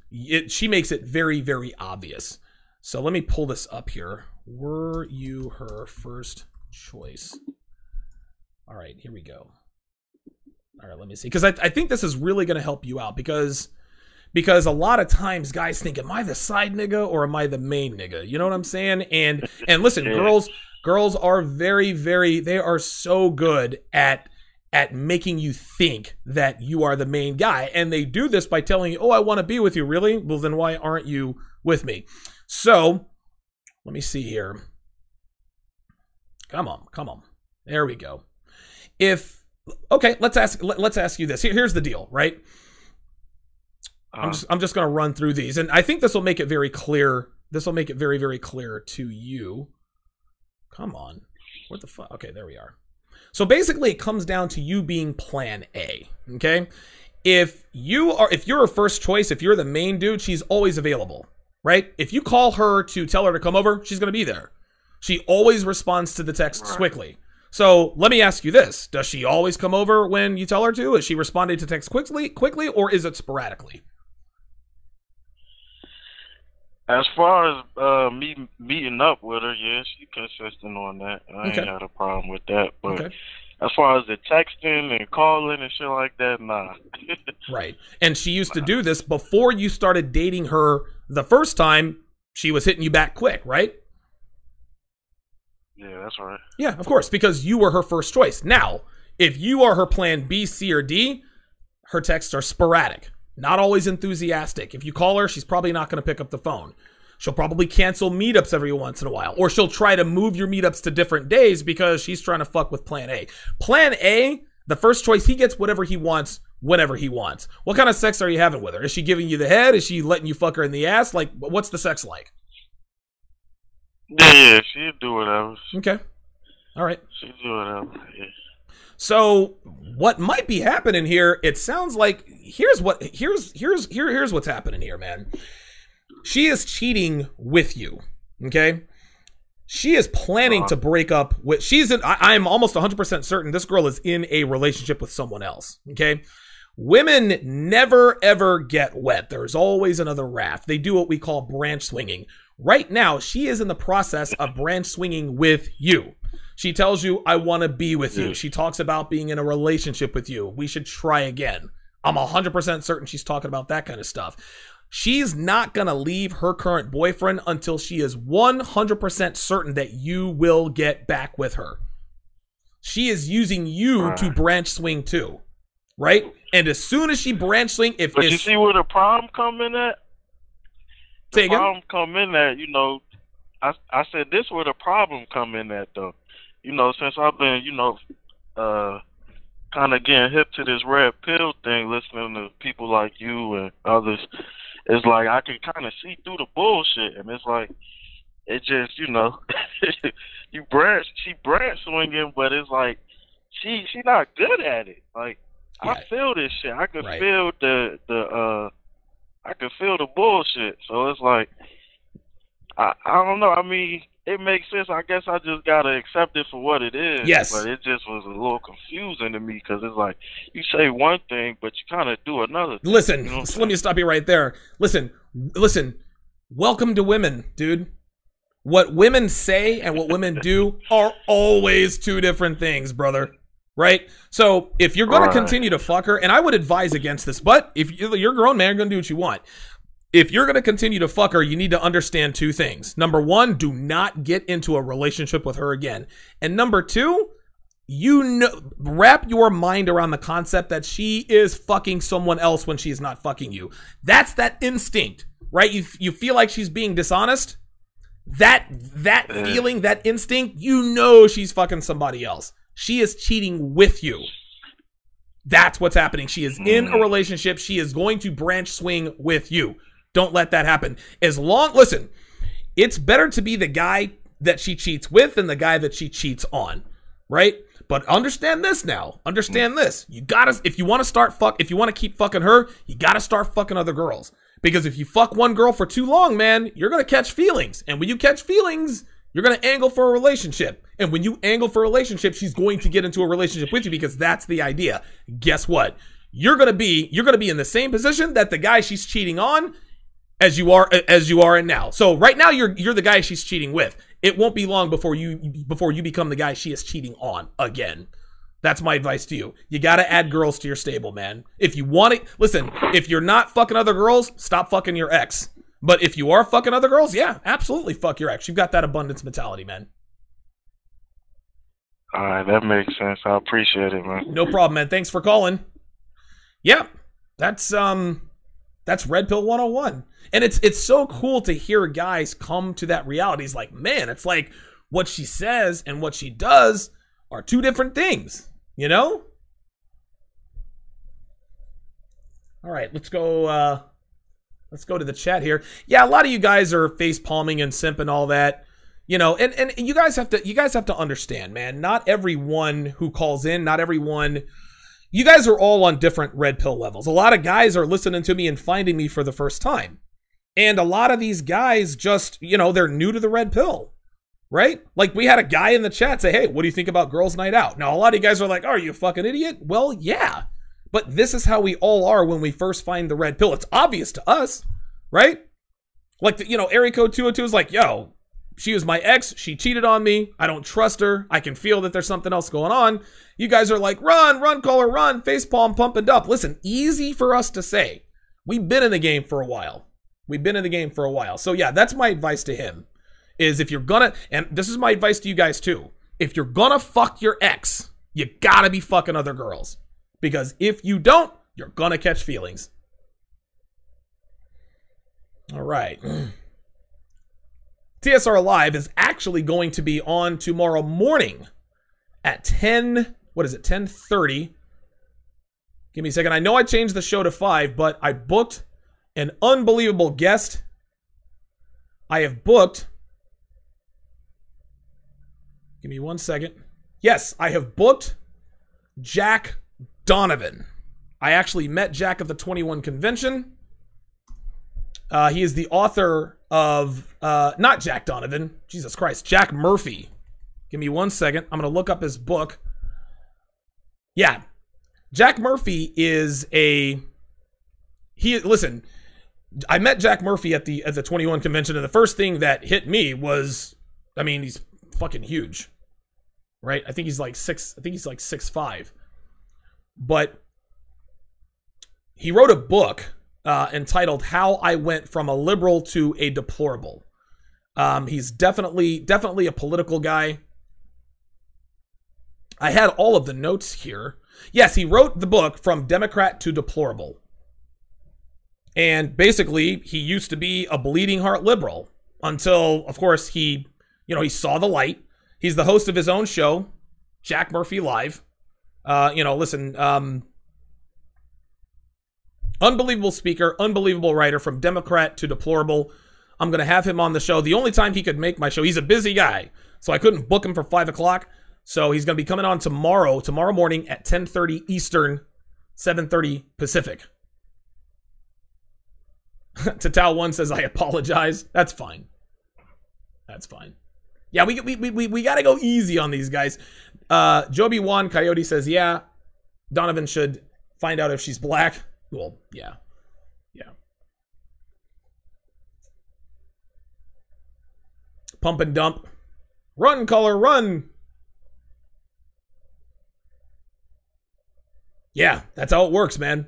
she makes it very, very obvious. So let me pull this up here. Were you her first choice? All right, here we go. All right, let me see. Because I think this is really going to help you out. Because a lot of times guys think, am I the side nigga or am I the main nigga? You know what I'm saying? And listen, girls are very, very, they are so good at making you think that you are the main guy. And they do this by telling you, oh, I want to be with you. Really? Well, then why aren't you with me? So let me see here. Come on. There we go. Let's ask you this. Here's the deal, right? I'm just going to run through these, and I think this will make it very clear. This will make it very, very clear to you. Come on. What the fuck? Okay, there we are. So basically, it comes down to you being plan A. Okay, if you're her first choice, if you're the main dude, she's always available, right? If you call her to tell her to come over, she's going to be there. She always responds to the texts quickly. So let me ask you this. Does she always come over when you tell her to? Is she responding to text quickly, or is it sporadically? As far as me meeting up with her, yeah, she's consistent on that. I ain't got a problem with that. But as far as the texting and calling and shit like that, nah. Right. And she used to do this before you started dating her the first time. She was hitting you back quick, right? Yeah, that's right. Yeah, of course, because you were her first choice. Now, if you are her plan B, C, or D, her texts are sporadic, not always enthusiastic. If you call her, she's probably not going to pick up the phone. She'll probably cancel meetups every once in a while, or she'll try to move your meetups to different days because she's trying to fuck with plan A. Plan A, the first choice, he gets whatever he wants, whenever he wants. What kind of sex are you having with her? Is she giving you the head? Is she letting you fuck her in the ass? Like, what's the sex like? Yeah, she'll do whatever. Okay. All right. She'll do whatever, yeah. So what might be happening here, it sounds like here's what's happening here, man. She is cheating with you. Okay? She is planning to break up with I'm almost 100% certain this girl is in a relationship with someone else. Okay? Women never ever get wet. There's always another raft. They do what we call branch swinging. Right now, she is in the process of branch swinging with you. She tells you, I want to be with you. She talks about being in a relationship with you. We should try again. I'm 100% certain she's talking about that kind of stuff. She's not going to leave her current boyfriend until she is 100% certain that you will get back with her. She is using you to branch swing too, right? And as soon as she branch swing, but you see where the problem come in at? The problem come in at, you know, I said this where the problem come in at though. You know, since I've been, you know, kind of getting hip to this red pill thing, listening to people like you and others, it's like I can kind of see through the bullshit, and it's like it just, you know, she branch swinging, but it's like she not good at it. Like I feel this shit. I could feel I could feel the bullshit. So it's like I don't know. I mean, it makes sense. I guess I just gotta accept it for what it is. Yes. But it just was a little confusing to me because it's like you say one thing, but you kind of do another thing. Listen, you know let me stop you right there. Listen. Welcome to women, dude. What women say and what women do are always two different things, brother. Right? So if you're going to continue to fuck her, and I would advise against this, but if you're a grown man, you're going to do what you want. If you're going to continue to fuck her, you need to understand two things. Number one, do not get into a relationship with her again. And number two, wrap your mind around the concept that she is fucking someone else when she's not fucking you. That's that instinct, right? You feel like she's being dishonest. That feeling, that instinct, you know she's fucking somebody else. She is cheating with you. That's what's happening. She is in a relationship. She is going to branch swing with you. Don't let that happen. Listen, it's better to be the guy that she cheats with than the guy that she cheats on, right? But understand this now. Understand this. If you want to keep fucking her, you gotta start fucking other girls. Because if you fuck one girl for too long, man, you're gonna catch feelings. And when you catch feelings, you're gonna angle for a relationship. And when you angle for a relationship, she's going to get into a relationship with you because that's the idea. Guess what? You're gonna be in the same position that the guy she's cheating on as you are in now. So right now you're the guy she's cheating with. It won't be long before you become the guy she is cheating on again. That's my advice to you. You got to add girls to your stable, man. If you want it, listen, if you're not fucking other girls, stop fucking your ex. But if you are fucking other girls, yeah, absolutely fuck your ex. You've got that abundance mentality, man. All right, that makes sense. I appreciate it, man. No problem, man. Thanks for calling. Yeah, that's Red Pill 101. And it's so cool to hear guys come to that reality. It's like, man, it's like what she says and what she does are two different things, you know? All right, let's go to the chat here. Yeah, a lot of you guys are face palming and simp and all that. You know, and you guys have to understand, man, not everyone who calls in, you guys are all on different red pill levels. A lot of guys are listening to me and finding me for the first time. And a lot of these guys just, you know, they're new to the red pill, right? Like we had a guy in the chat say, hey, what do you think about girls' night out? Now, a lot of you guys are like, oh, are you a fucking idiot? Well, yeah. But this is how we all are when we first find the red pill. It's obvious to us, right? Like, area code 202 is like, yo, she was my ex. She cheated on me. I don't trust her. I can feel that there's something else going on. You guys are like, run, caller, run, facepalm, pump and dump. Listen, easy for us to say. We've been in the game for a while. So yeah, that's my advice to him. Is if you're gonna, and this is my advice to you guys too. If you're gonna fuck your ex, you gotta be fucking other girls. Because if you don't, you're gonna catch feelings. All right. TSR Live is actually going to be on tomorrow morning at 10:30. Give me a second. I know I changed the show to 5, but I booked an unbelievable guest. I have booked. Give me 1 second. Yes, I have booked Jack Donovan. I actually met Jack at the 21 convention. He is the author of, not Jack Donovan, Jesus Christ, Jack Murphy. Give me 1 second. I'm going to look up his book. Yeah. Jack Murphy is listen, I met Jack Murphy at the 21 convention, and the first thing that hit me was, I mean, he's fucking huge, right? I think he's like 6'5". But he wrote a book entitled "How I Went from a Liberal to a Deplorable." He's definitely a political guy. I had all of the notes here. Yes, he wrote the book From Democrat to Deplorable. And basically, he used to be a bleeding heart liberal until, of course, he saw the light. He's the host of his own show, Jack Murphy Live. Unbelievable speaker, unbelievable writer, from Democrat to Deplorable. I'm going to have him on the show. The only time he could make my show, he's a busy guy, so I couldn't book him for 5 o'clock. So he's going to be coming on tomorrow morning at 10:30 Eastern, 7:30 Pacific. Tatal1 says, I apologize. That's fine. That's fine. Yeah, we got to go easy on these guys. Joby Juan Coyote says, yeah, Donovan should find out if she's black. Well, yeah. Yeah. Pump and dump. Run, color, run. Yeah, that's how it works, man.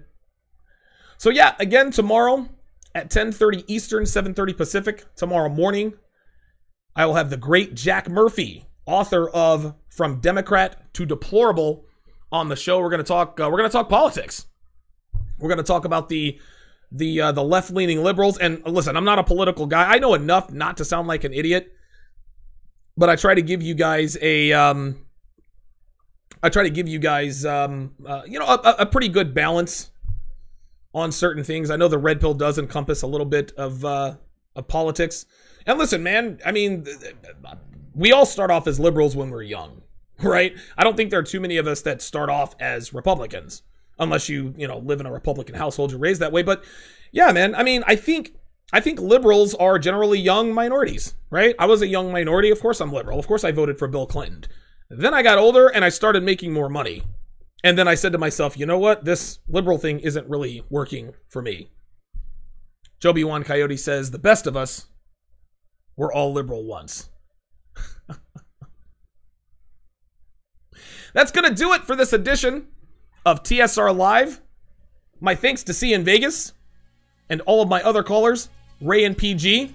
So yeah, again, tomorrow at 10:30 Eastern, 7:30 Pacific, tomorrow morning, I will have the great Jack Murphy, author of From Democrat to Deplorable, on the show. We're going to talk politics. We're going to talk about the left-leaning liberals. And listen, I'm not a political guy. I know enough not to sound like an idiot, but I try to give you guys a pretty good balance on certain things. I know the red pill does encompass a little bit of politics. And listen, man, I mean, we all start off as liberals when we're young, right? I don't think there are too many of us that start off as Republicans, unless you live in a Republican household, you're raised that way. But yeah, man, I mean, I think liberals are generally young minorities, right? I was a young minority. Of course I'm liberal. Of course I voted for Bill Clinton. Then I got older and I started making more money. And then I said to myself, you know what? This liberal thing isn't really working for me. Joby Juan Coyote says, the best of us were all liberal once. That's going to do it for this edition of TSR Live. My thanks to C in Vegas and all of my other callers, Ray and PG.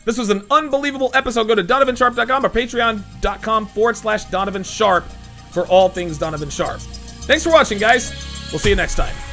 This was an unbelievable episode. Go to DonovanSharpe.com or Patreon.com/Donovan Sharpe for all things Donovan Sharpe. Thanks for watching, guys. We'll see you next time.